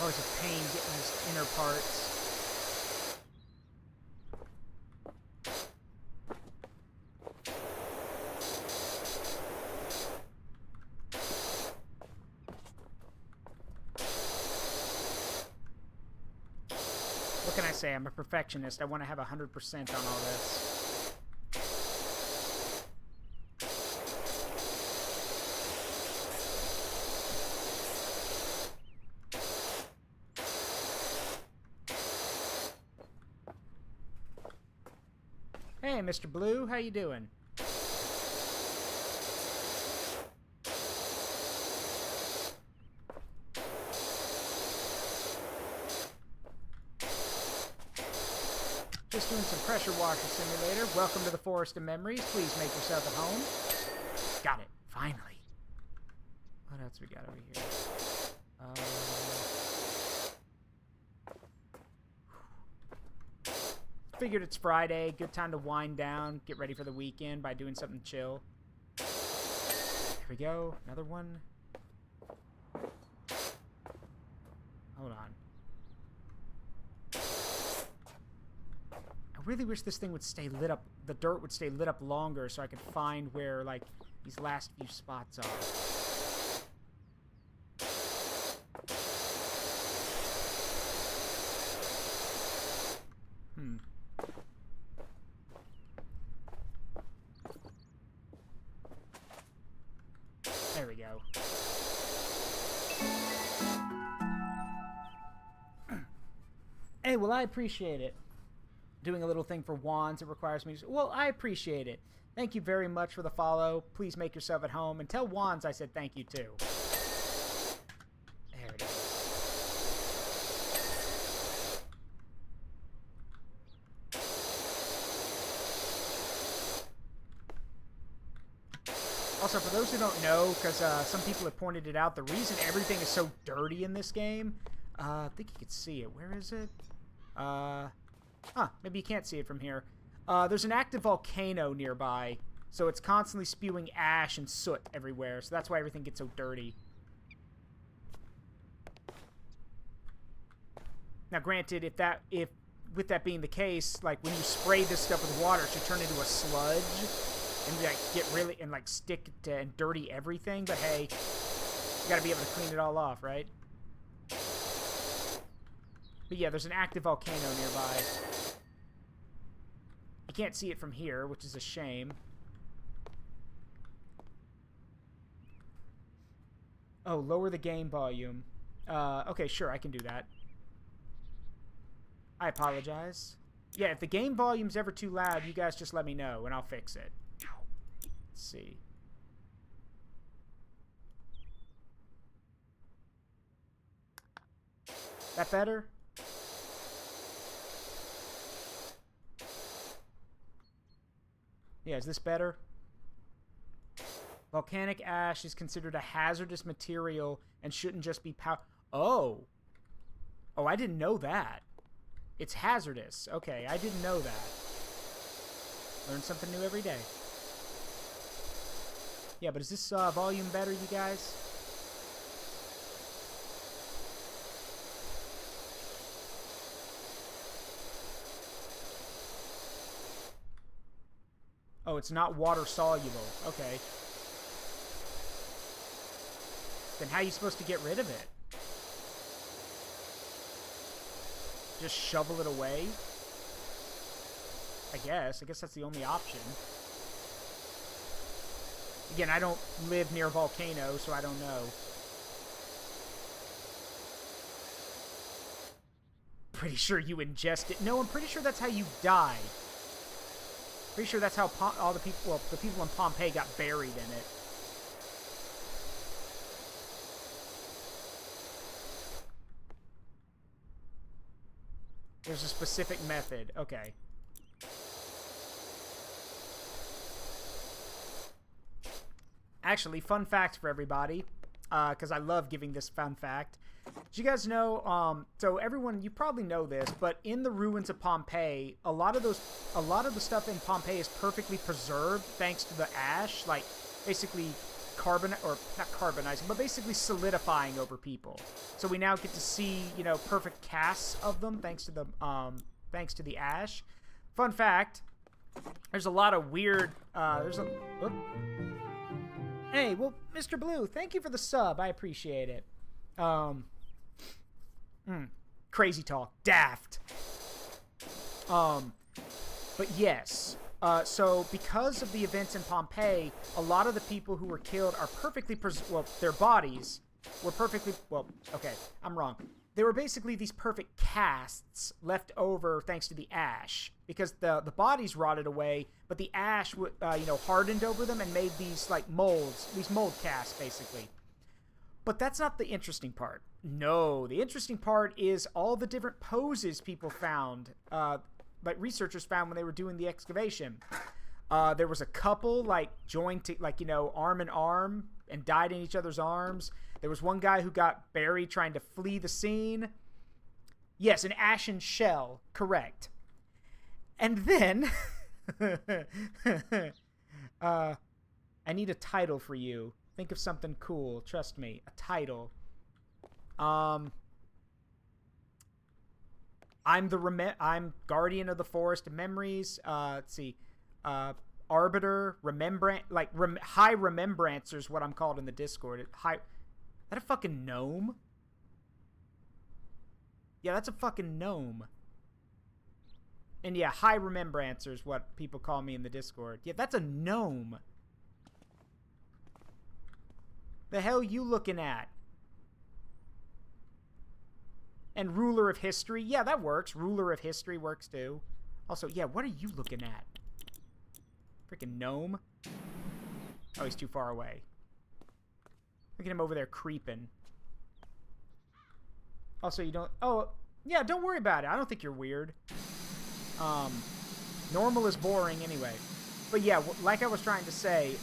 Always a pain getting these inner parts. What can I say? I'm a perfectionist. I want to have 100% on all this. Hey, Mr. Blue, how you doing? doing some pressure washer simulator. Welcome to the Forest of Memories. Please make yourself at home. Got it. Finally. What else we got over here? Figured it's Friday. Good time to wind down. Get ready for the weekend by doing something chill. Here we go. Another one. Hold on. I really wish this thing would stay lit up. The dirt would stay lit up longer so I could find where, like, these last few spots are. There we go. Hey, well, I appreciate it. Doing a little thing for wands, it requires me to... Well, I appreciate it. Thank you very much for the follow. Please make yourself at home. And tell wands I said thank you, too. There it is. Also, for those who don't know, because some people have pointed it out, the reason everything is so dirty in this game... I think you can see it. Where is it? Maybe you can't see it from here. There's an active volcano nearby, so it's constantly spewing ash and soot everywhere, so that's why everything gets so dirty. Now, granted, if with that being the case, like, when you spray this stuff with water, it should turn into a sludge and, like, get really, and, like, stick to and dirty everything, but hey, you gotta be able to clean it all off, right? But yeah, there's an active volcano nearby. You can't see it from here, which is a shame. Oh, lower the game volume. Okay, sure, I can do that. I apologize. Yeah, if the game volume's ever too loud, you guys just let me know, and I'll fix it. Let's see. That better? Yeah, is this better? Volcanic ash is considered a hazardous material and shouldn't just be Oh, I didn't know that. It's hazardous. Okay, I didn't know that. Learn something new every day. Yeah, but is this volume better, you guys? Oh, it's not water soluble. Okay. Then how are you supposed to get rid of it? Just shovel it away? I guess that's the only option. Again, I don't live near a volcano, so I don't know. Pretty sure you ingest it. No, I'm pretty sure that's how you die. Pretty sure that's how all the people, well, the people in Pompeii got buried in it. There's a specific method. Okay. Actually, fun fact for everybody, because I love giving this fun fact. Did you guys know, so everyone, you probably know this, but in the ruins of Pompeii, a lot of the stuff in Pompeii is perfectly preserved thanks to the ash, like, basically not carbonizing, but basically solidifying over people. So we now get to see, you know, perfect casts of them thanks to the ash. Fun fact, there's a lot of weird, Hey, well, Mr. Blue, thank you for the sub. I appreciate it. Crazy talk. Daft. But yes. So because of the events in Pompeii, a lot of the people who were killed are perfectly their bodies were perfectly, okay, I'm wrong. They were basically these perfect casts left over thanks to the ash, because the bodies rotted away, but the ash hardened over them and made these like molds, these mold casts basically. But that's not the interesting part. No, the interesting part is all the different poses people found like researchers found when they were doing the excavation. There was a couple like joined to, like, you know, arm in arm and died in each other's arms. There was one guy who got buried trying to flee the scene. Yes, an ashen shell, correct. And then I need a title for you. Think of something cool. Trust me, a title. I'm Guardian of the Forest of Memories. Let's see. Arbiter, High Remembrancer is what I'm called in the Discord. Is that a fucking gnome? Yeah, that's a fucking gnome. And yeah, High Remembrancer is what people call me in the Discord. Yeah, that's a gnome. The hell you looking at? And Ruler of History. Yeah, that works. Ruler of History works too. Also, yeah, what are you looking at? Freaking gnome. Oh, he's too far away. Look at him over there creeping. Also, you don't... Oh, yeah, don't worry about it. I don't think you're weird. Normal is boring anyway. But yeah, like I was trying to say,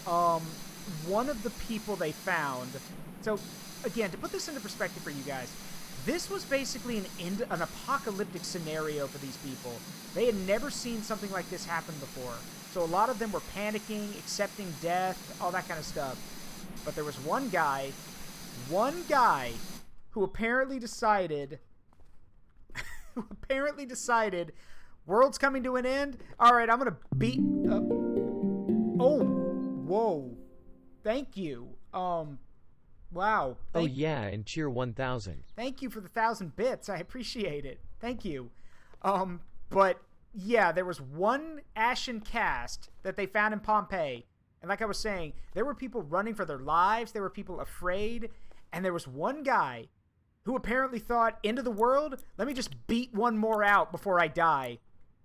one of the people they found... So, again, to put this into perspective for you guys, this was basically an apocalyptic scenario for these people. They had never seen something like this happen before. So a lot of them were panicking, accepting death, all that kind of stuff. But there was one guy who apparently decided, world's coming to an end. All right, I'm going to beat... oh, whoa. Thank you. Wow. Oh yeah, and cheer 1,000. Thank you for the 1,000 bits. I appreciate it. Thank you. But yeah, there was one ashen cast that they found in Pompeii. And like I was saying, there were people running for their lives. There were people afraid. And there was one guy who apparently thought, end of the world? Let me just beat one more out before I die.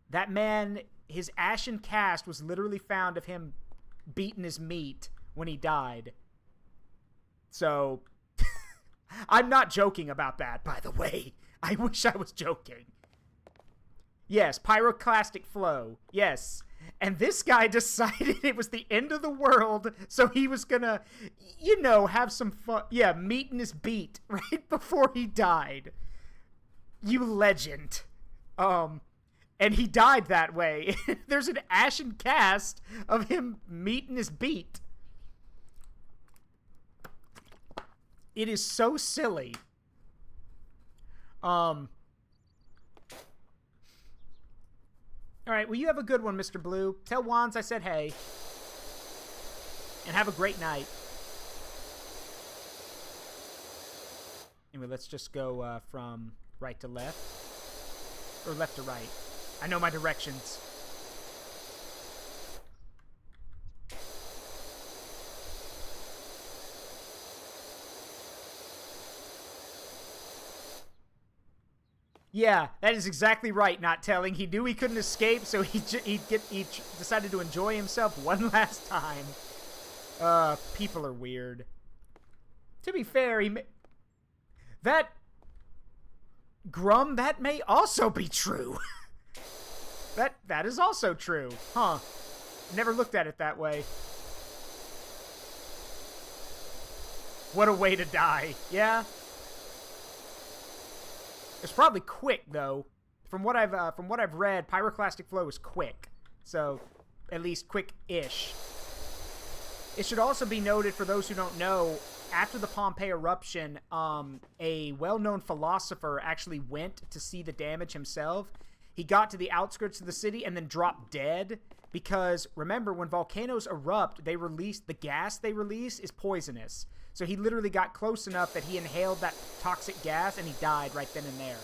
That man, his ashen cast was literally found of him beating his meat when he died. So, I'm not joking about that, by the way. I wish I was joking. Yes, pyroclastic flow. Yes. And this guy decided it was the end of the world, so he was gonna, you know, have some fun. Yeah, meeting his beat right before he died. You legend. And he died that way. There's an ashen cast of him meeting his beat. It is so silly. All right, well, you have a good one, Mr. Blue. Tell Wands I said hey. And have a great night. Anyway, let's just go from right to left. Or left to right. I know my directions. Yeah, that is exactly right, not telling. He knew he couldn't escape, so he decided to enjoy himself one last time. People are weird. To be fair, that Grum, that may also be true. that is also true. Huh. Never looked at it that way. What a way to die. Yeah. It's probably quick though. From what I've read, pyroclastic flow is quick. So, at least quick-ish. It should also be noted for those who don't know, after the Pompeii eruption, a well-known philosopher actually went to see the damage himself. He got to the outskirts of the city and then dropped dead because, remember, when volcanoes erupt, the gas they release is poisonous. So he literally got close enough that he inhaled that toxic gas and he died right then and there.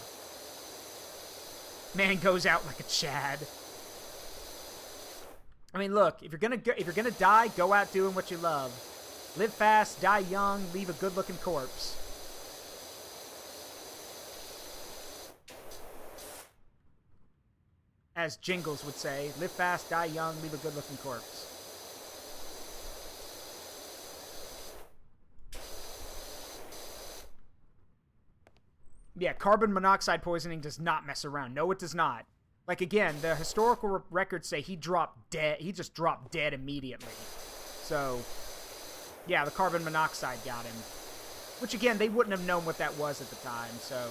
Man goes out like a Chad. I mean, look, if you're gonna die, go out doing what you love. Live fast, die young, leave a good-looking corpse. As Jingles would say, live fast, die young, leave a good-looking corpse. Yeah, carbon monoxide poisoning does not mess around. No, it does not. Like, again, the historical records say he dropped dead. He just dropped dead immediately. So, yeah, the carbon monoxide got him. Which, again, they wouldn't have known what that was at the time, so...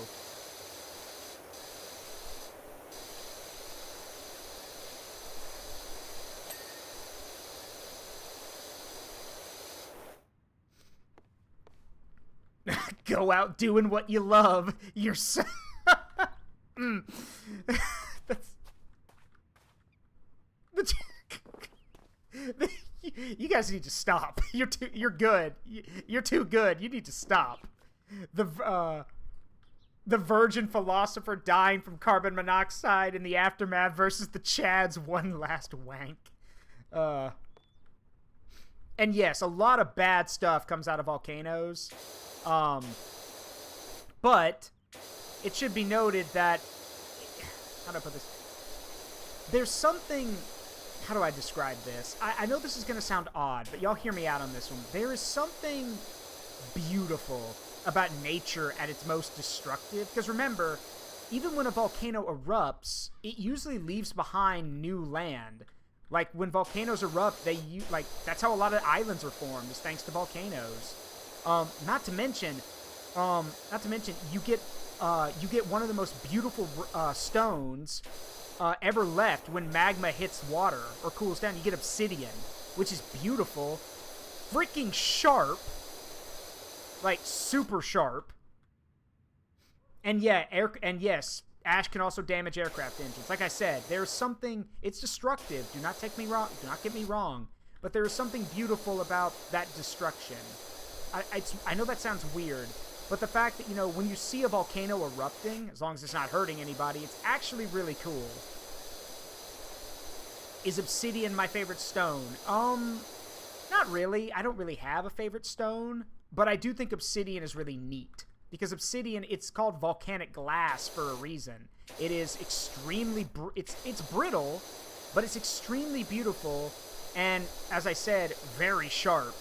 Go out doing what you love. You're so... That's... You guys need to stop. You're good. You're too good. You need to stop. The virgin philosopher dying from carbon monoxide in the aftermath versus the Chad's one last wank. And yes, a lot of bad stuff comes out of volcanoes. But it should be noted that, how do I put this? There's something, how do I describe this? I know this is going to sound odd, but y'all hear me out on this one. There is something beautiful about nature at its most destructive. Because remember, even when a volcano erupts, it usually leaves behind new land. Like, when volcanoes erupt, that's how a lot of islands are formed, is thanks to volcanoes. Not to mention, you get one of the most beautiful stones ever left when magma hits water or cools down. You get obsidian, which is beautiful, freaking sharp, like super sharp. And yeah, yes, ash can also damage aircraft engines. Like I said, there's something. It's destructive. Do not take me wrong. Do not get me wrong. But there is something beautiful about that destruction. I know that sounds weird, but the fact that, when you see a volcano erupting, as long as it's not hurting anybody, it's actually really cool. Is obsidian my favorite stone? Not really. I don't really have a favorite stone, but I do think obsidian is really neat. Because obsidian, it's called volcanic glass for a reason. It is extremely, it's brittle, but it's extremely beautiful, and, as I said, very sharp.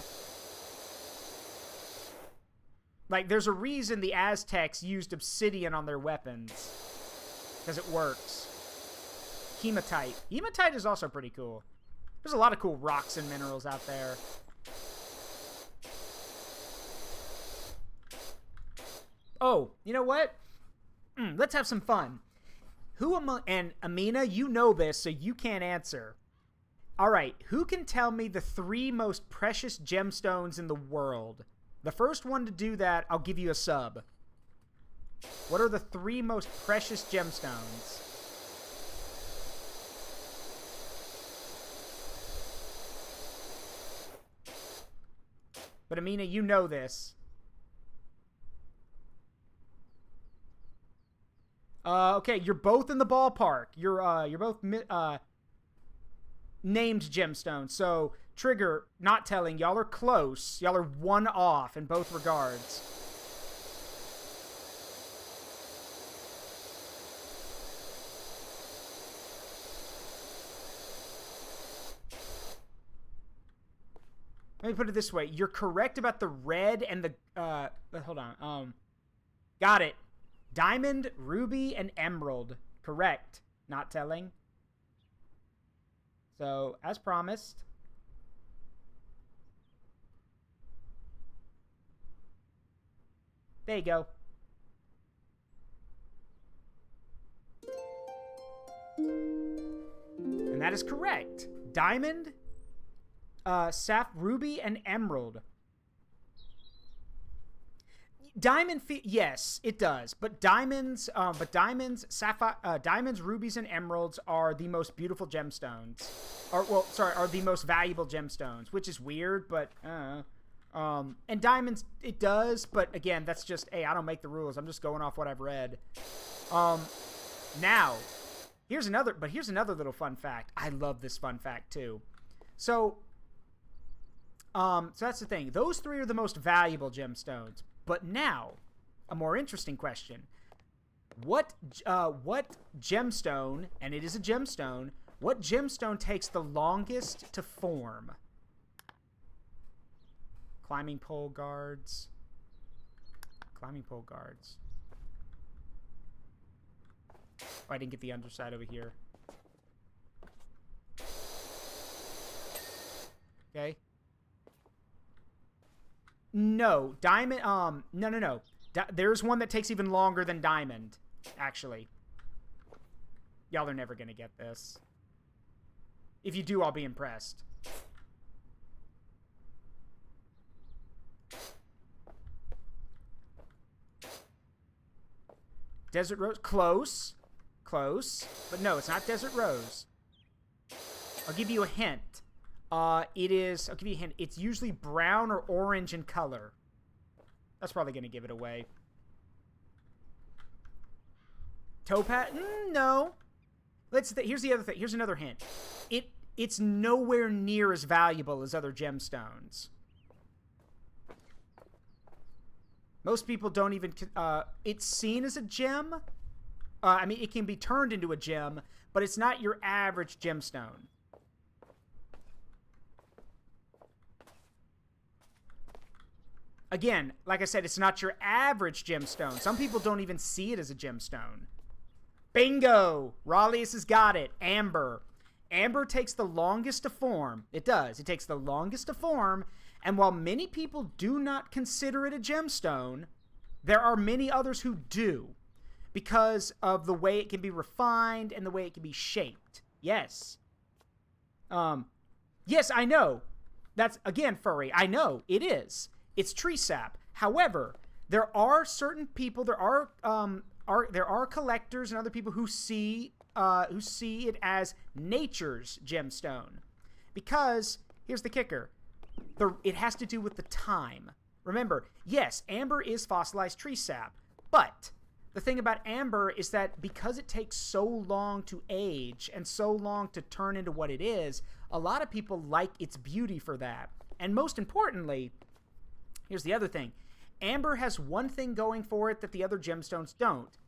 Like, there's a reason the Aztecs used obsidian on their weapons. Because it works. Hematite. Hematite is also pretty cool. There's a lot of cool rocks and minerals out there. Oh, you know what? Let's have some fun. And Amina, you know this, so you can't answer. All right, who can tell me the 3 most precious gemstones in the world? The first one to do that, I'll give you a sub. What are the 3 most precious gemstones? But Amina, you know this. Okay, you're both in the ballpark. You're both named gemstones. So, Trigger, not telling, y'all are close. Y'all are 1 off in both regards. Let me put it this way. You're correct about the red and the, hold on. Got it. Diamond, ruby, and emerald. Correct. Not telling. So, as promised. There you go. And that is correct. Diamond, ruby, and emerald. Diamond, yes, it does. But diamonds, diamonds, rubies, and emeralds are the most beautiful gemstones. Are the most valuable gemstones, which is weird, but, and diamonds, it does, but again, that's just, hey, I don't make the rules. I'm just going off what I've read. Now, here's another little fun fact. I love this fun fact, too. So that's the thing. Those 3 are the most valuable gemstones. But now, a more interesting question. What gemstone, and it is a gemstone, what gemstone takes the longest to form? Climbing pole guards. Climbing pole guards. Oh, I didn't get the underside over here. Okay. No, diamond, no. There's one that takes even longer than diamond, actually. Y'all are never gonna get this. If you do, I'll be impressed. Desert Rose? Close. Close. But no, it's not Desert Rose. I'll give you a hint. I'll give you a hint. It's usually brown or orange in color. That's probably going to give it away. Topaz? No. Here's the other thing. Here's another hint. It's nowhere near as valuable as other gemstones. Most people don't even... it's seen as a gem. I mean, it can be turned into a gem, but it's not your average gemstone. Again, like I said, it's not your average gemstone. Some people don't even see it as a gemstone. Bingo! Raleigh has got it. Amber. Amber takes the longest to form. It does. It takes the longest to form. And while many people do not consider it a gemstone, there are many others who do. Because of the way it can be refined and the way it can be shaped. Yes. Yes, I know. That's, again, furry. I know. It is. It's tree sap. However, there are certain people, there are collectors and other people who see it as nature's gemstone. Because, here's the kicker. It has to do with the time. Remember, yes, amber is fossilized tree sap, but the thing about amber is that because it takes so long to age and so long to turn into what it is, a lot of people like its beauty for that. And most importantly, here's the other thing. Amber has one thing going for it that the other gemstones don't.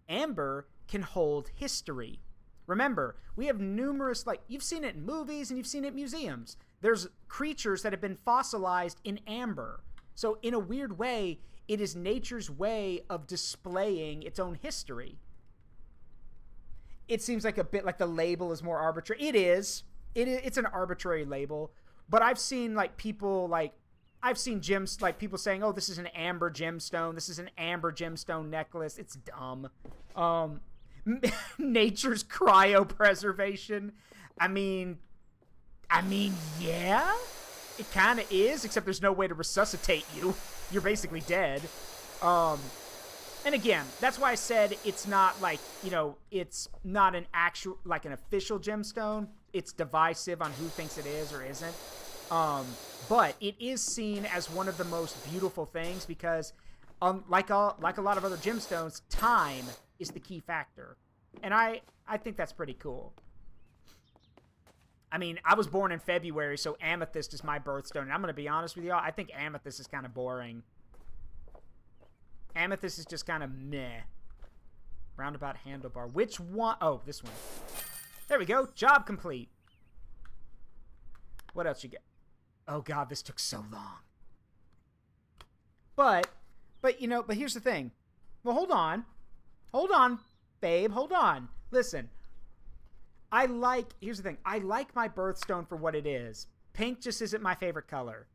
Amber can hold history. Remember, we have numerous, like, you've seen it in movies and you've seen it in museums. There's creatures that have been fossilized in amber. So in a weird way, it is nature's way of displaying its own history. It seems like a bit like the label is more arbitrary. It is. It's an arbitrary label. But I've seen, like, people, like, I've seen gems, like, people saying, oh, this is an amber gemstone. This is an amber gemstone necklace. It's dumb. Nature's cryopreservation. I mean, yeah, it kind of is, except there's no way to resuscitate you. You're basically dead. And again, that's why I said it's not like, you know, it's not an actual, like an official gemstone. It's divisive on who thinks it is or isn't. But it is seen as one of the most beautiful things because, like a lot of other gemstones, time is the key factor. And I think that's pretty cool. I mean, I was born in February, so amethyst is my birthstone. And I'm going to be honest with y'all, I think amethyst is kind of boring. Amethyst is just kind of meh. Roundabout handlebar. Which one? Oh, this one. There we go. Job complete. What else you get? Oh, God, this took so long. But here's the thing. Well, hold on. Hold on, babe. Hold on. Listen. Here's the thing. I like my birthstone for what it is. Pink just isn't my favorite color.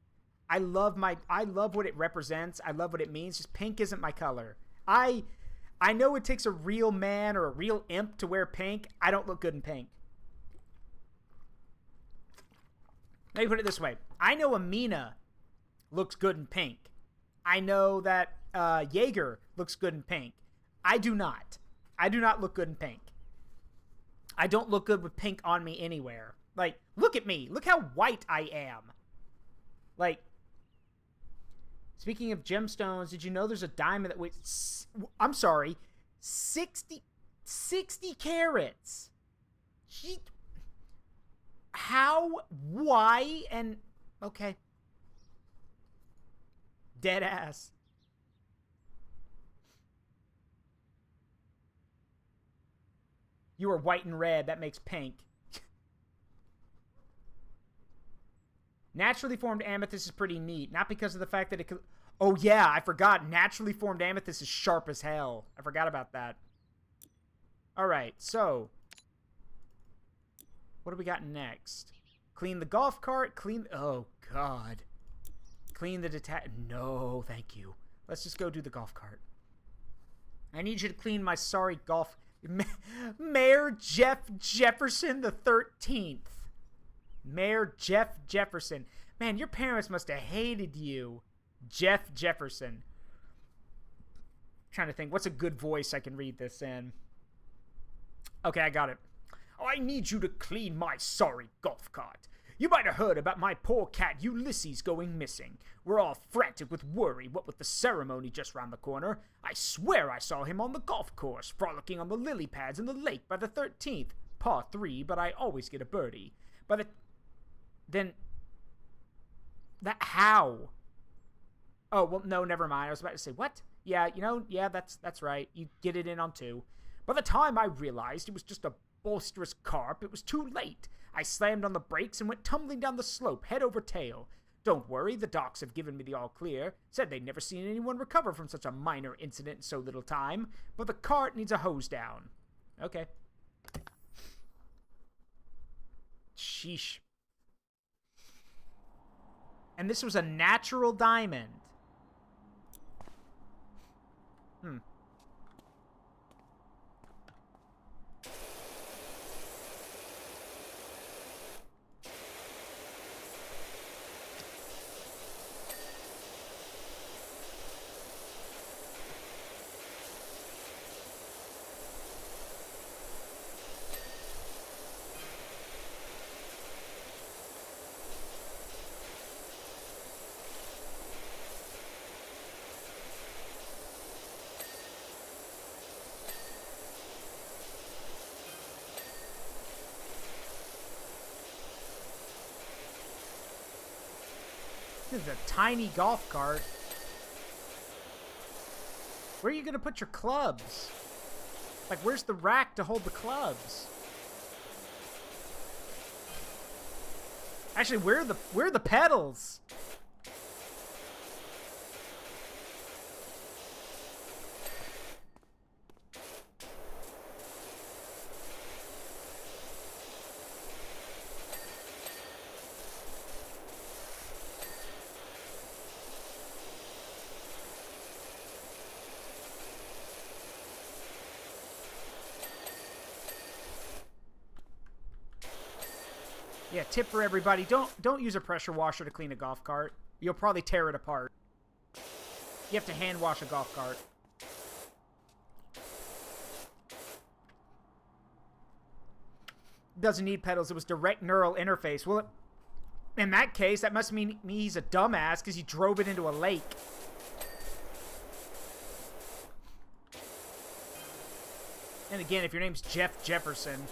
I love what it represents. I love what it means. Just pink isn't my color. I know it takes a real man or a real imp to wear pink. I don't look good in pink. Let me put it this way. I know Amina looks good in pink. I know that Jaeger looks good in pink. I do not. I do not look good in pink. I don't look good with pink on me anywhere. Like, look at me. Look how white I am. Like, speaking of gemstones, did you know there's a diamond that weighs, I'm sorry, 60 carats? How? Why? And, okay. Dead ass. You are white and red. That makes pink. Naturally formed amethyst is pretty neat. Not because of the fact that it could... Oh, yeah, I forgot. Naturally formed amethyst is sharp as hell. I forgot about that. All right, so what do we got next? Clean the golf cart. Clean. Oh God. Clean the No, thank you. Let's just go do the golf cart. I need you to clean my sorry golf. Mayor Jeff Jefferson the 13th. Mayor Jeff Jefferson. Man, your parents must have hated you. Jeff Jefferson. Trying to think, what's a good voice I can read this in? Okay, I got it. I need you to clean my sorry golf cart. You might have heard about my poor cat Ulysses going missing. We're all frantic with worry, what with the ceremony just round the corner. I swear I saw him on the golf course, frolicking on the lily pads in the lake by the 13th. Par 3, but I always get a birdie. How? Oh, well, no, never mind. I was about to say, what? Yeah, yeah, that's right. You get it in on 2. By the time I realized it was just a boisterous carp, it was too late. I slammed on the brakes and went tumbling down the slope, head over tail. Don't worry, the docs have given me the all clear. Said they'd never seen anyone recover from such a minor incident in so little time. But the cart needs a hose down. Okay. Sheesh. And this was a natural diamond. This is a tiny golf cart. Where are you gonna put your clubs? Like, where's the rack to hold the clubs? Actually, where are the pedals? Yeah, tip for everybody. Don't use a pressure washer to clean a golf cart. You'll probably tear it apart. You have to hand wash a golf cart. Doesn't need pedals. It was direct neural interface. Well, in that case, that must mean he's a dumbass because he drove it into a lake. And again, if your name's Jeff Jefferson...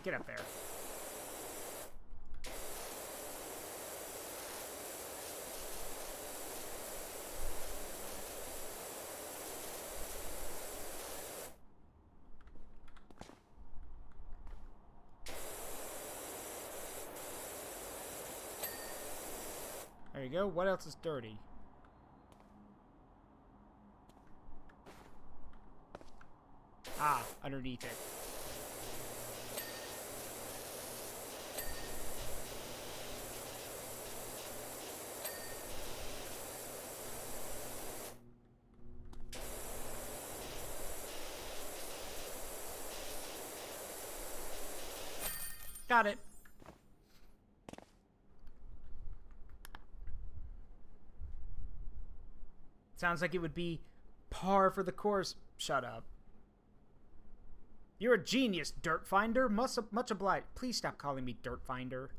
Get up there. There you go. What else is dirty? Ah, underneath it. Got it. Sounds like it would be par for the course. Shut up. You're a genius, Dirt Finder. Much obliged. Please stop calling me Dirt Finder.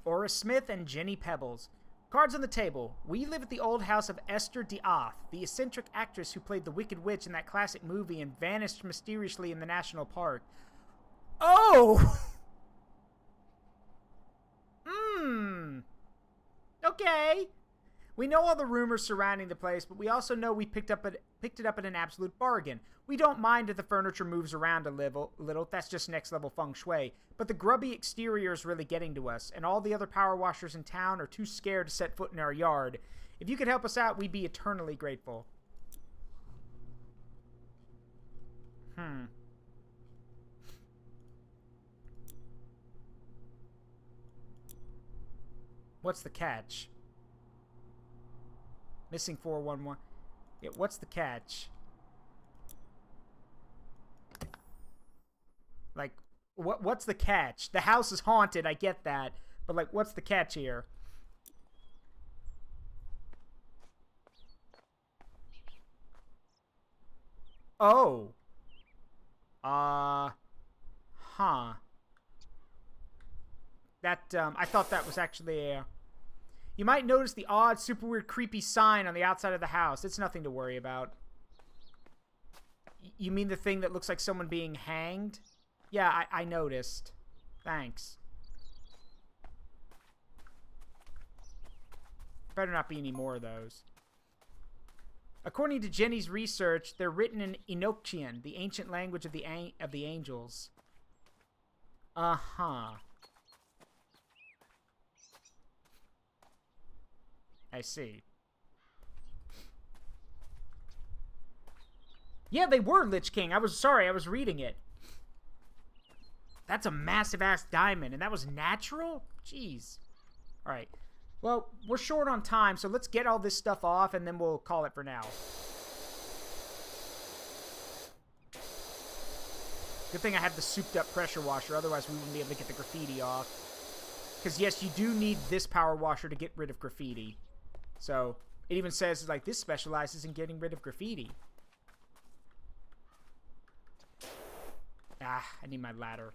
Ora Smith and Jenny Pebbles. Cards on the table. We live at the old house of Esther Diath, the eccentric actress who played the Wicked Witch in that classic movie and vanished mysteriously in the national park. Oh! Okay. We know all the rumors surrounding the place, but we also know we picked it up at an absolute bargain. We don't mind if the furniture moves around a little. That's just next level feng shui. But the grubby exterior is really getting to us, and all the other power washers in town are too scared to set foot in our yard. If you could help us out, we'd be eternally grateful. What's the catch? Missing 411. Yeah, what's the catch? Like, what's the catch? The house is haunted, I get that. But, like, what's the catch here? Oh. Huh. That, I thought that was actually a... You might notice the odd, super weird, creepy sign on the outside of the house. It's nothing to worry about. You mean the thing that looks like someone being hanged? Yeah, I noticed. Thanks. Better not be any more of those. According to Jenny's research, they're written in Enochian, the ancient language of the angels. Uh-huh. I see. Yeah, they were Lich King. I was reading it. That's a massive-ass diamond, and that was natural? Jeez. Alright. Well, we're short on time, so let's get all this stuff off, and then we'll call it for now. Good thing I have the souped-up pressure washer, otherwise we wouldn't be able to get the graffiti off. Because, yes, you do need this power washer to get rid of graffiti. So, it even says, like, this specializes in getting rid of graffiti. Ah, I need my ladder.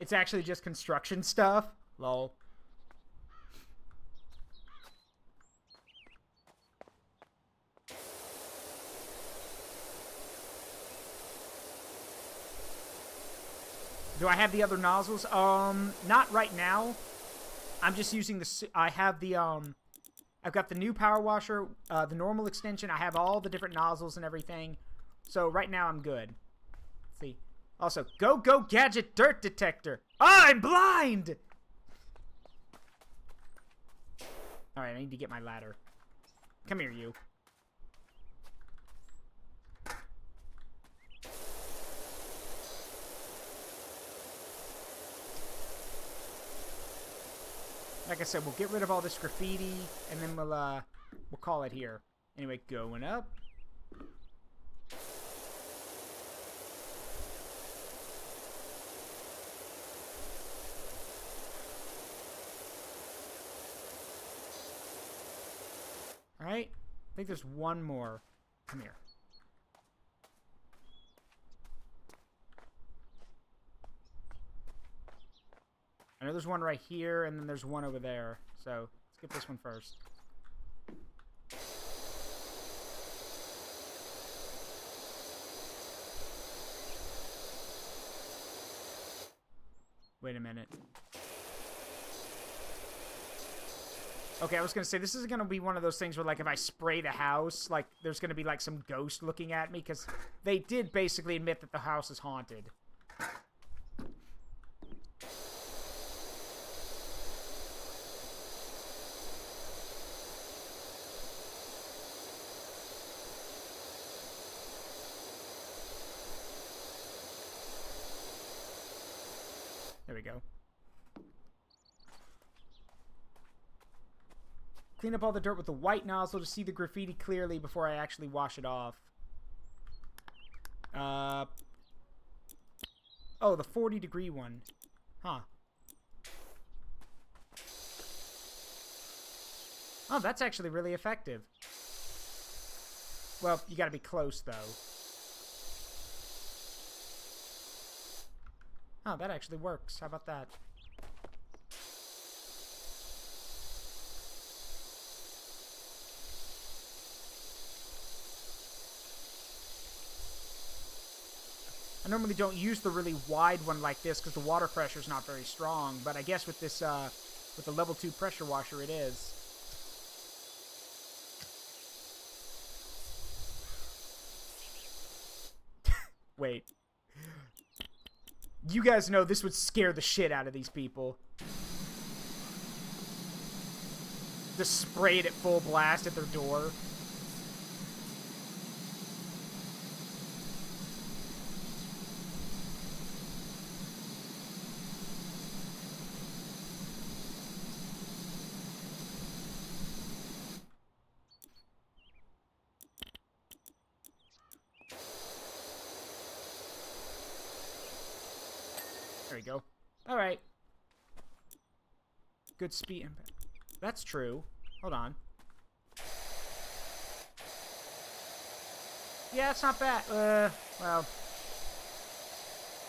It's actually just construction stuff? Lol. Do I have the other nozzles? Not right now. I'm just using the... I have the, I've got the new power washer, the normal extension. I have all the different nozzles and everything. So right now I'm good. Let's see. Also, go gadget dirt detector. Oh, I'm blind! Alright, I need to get my ladder. Come here, you. Like I said, we'll get rid of all this graffiti, and then we'll call it here. Anyway, going up. Alright, I think there's one more. Come here. I know there's one right here, and then there's one over there. So, let's get this one first. Wait a minute. Okay, I was gonna say, this is gonna be one of those things where, like, if I spray the house, like, there's gonna be, like, some ghost looking at me, because they did basically admit that the house is haunted. There we go. Clean up all the dirt with the white nozzle to see the graffiti clearly before I actually wash it off. Oh, the 40-degree one. Huh. Oh, that's actually really effective. Well, you gotta be close, though. Oh, that actually works. How about that? normally don't use the really wide one like this because the water pressure is not very strong, but I guess with this, with the level 2 pressure washer, it is. Wait. You guys know this would scare the shit out of these people. Just spray it at full blast at their door. There we go. Alright. Good speed impact. That's true. Hold on. Yeah, it's not bad. Well.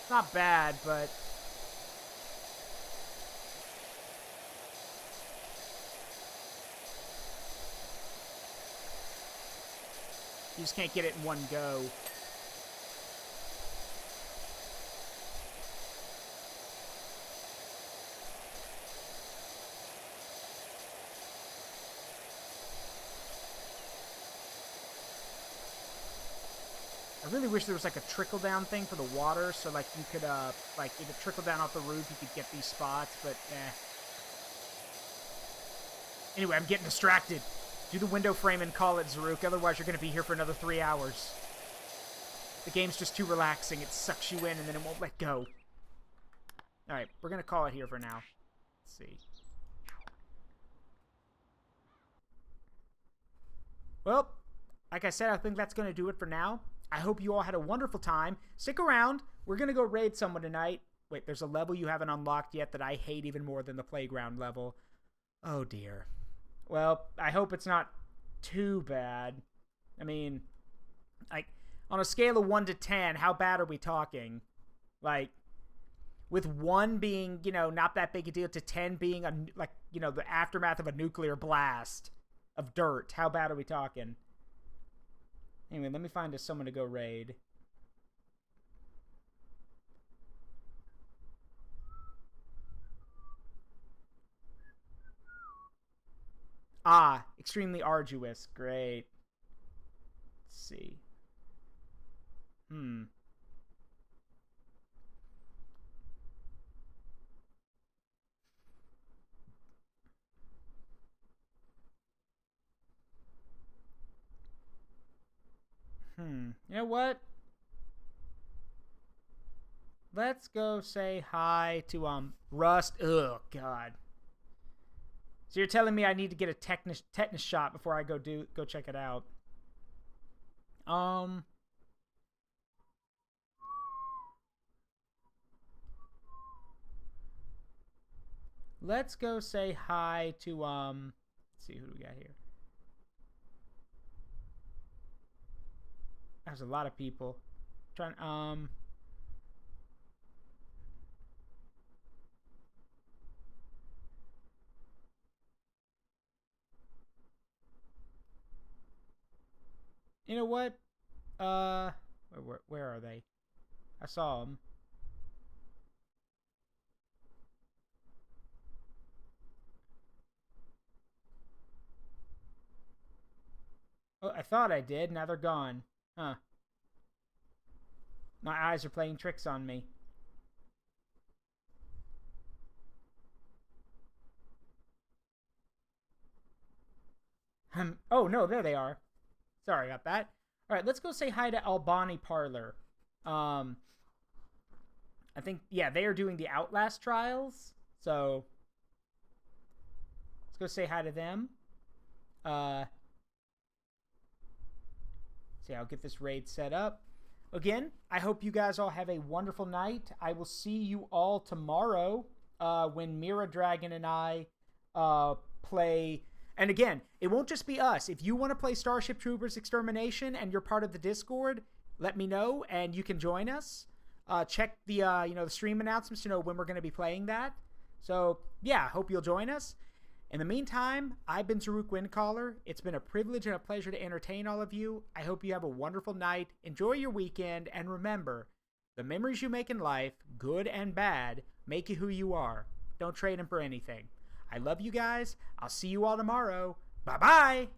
It's not bad, but... You just can't get it in one go. I really wish there was like a trickle down thing for the water, so like you could like if it trickled down off the roof, you could get these spots, but Anyway, I'm getting distracted. Do the window frame and call it, Zaruk, otherwise you're gonna be here for another 3 hours. The game's just too relaxing. It sucks you in and then it won't let go. Alright, we're gonna call it here for now. Let's see. Well, like I said, I think that's gonna do it for now. I hope you all had a wonderful time. Stick around. We're going to go raid someone tonight. Wait, there's a level you haven't unlocked yet that I hate even more than the playground level. Oh, dear. Well, I hope it's not too bad. I mean, like, on a scale of 1 to 10, how bad are we talking? Like, with 1 being, you know, not that big a deal, to 10 being, like, you know, the aftermath of a nuclear blast of dirt. How bad are we talking? Anyway, let me find someone to go raid. Ah, extremely arduous. Great. Let's see. You know what? Let's go say hi to, Rust. Ugh, God. So you're telling me I need to get a tetanus shot before I go check it out. Let's go say hi to, let's see, who do we got here? There's a lot of people. You know what? Where are they? I saw them. Oh, I thought I did. Now they're gone. Huh. My eyes are playing tricks on me. Oh, no, there they are. Sorry about that. All right, let's go say hi to Albani Parlor. I think, yeah, they are doing the Outlast trials. So, let's go say hi to them. See, I'll get this raid set up. Again, I hope you guys all have a wonderful night. I will see you all tomorrow when Mira Dragon and I play. And again, it won't just be us. If you want to play Starship Troopers Extermination and you're part of the Discord, let me know and you can join us. Check the the stream announcements to know when we're going to be playing that. So yeah, hope you'll join us. In the meantime, I've been Zaruk Windcaller. It's been a privilege and a pleasure to entertain all of you. I hope you have a wonderful night. Enjoy your weekend, and remember, The memories you make in life, good and bad, make you who you are. Don't trade them for anything. I love you guys. I'll see you all tomorrow. Bye-bye.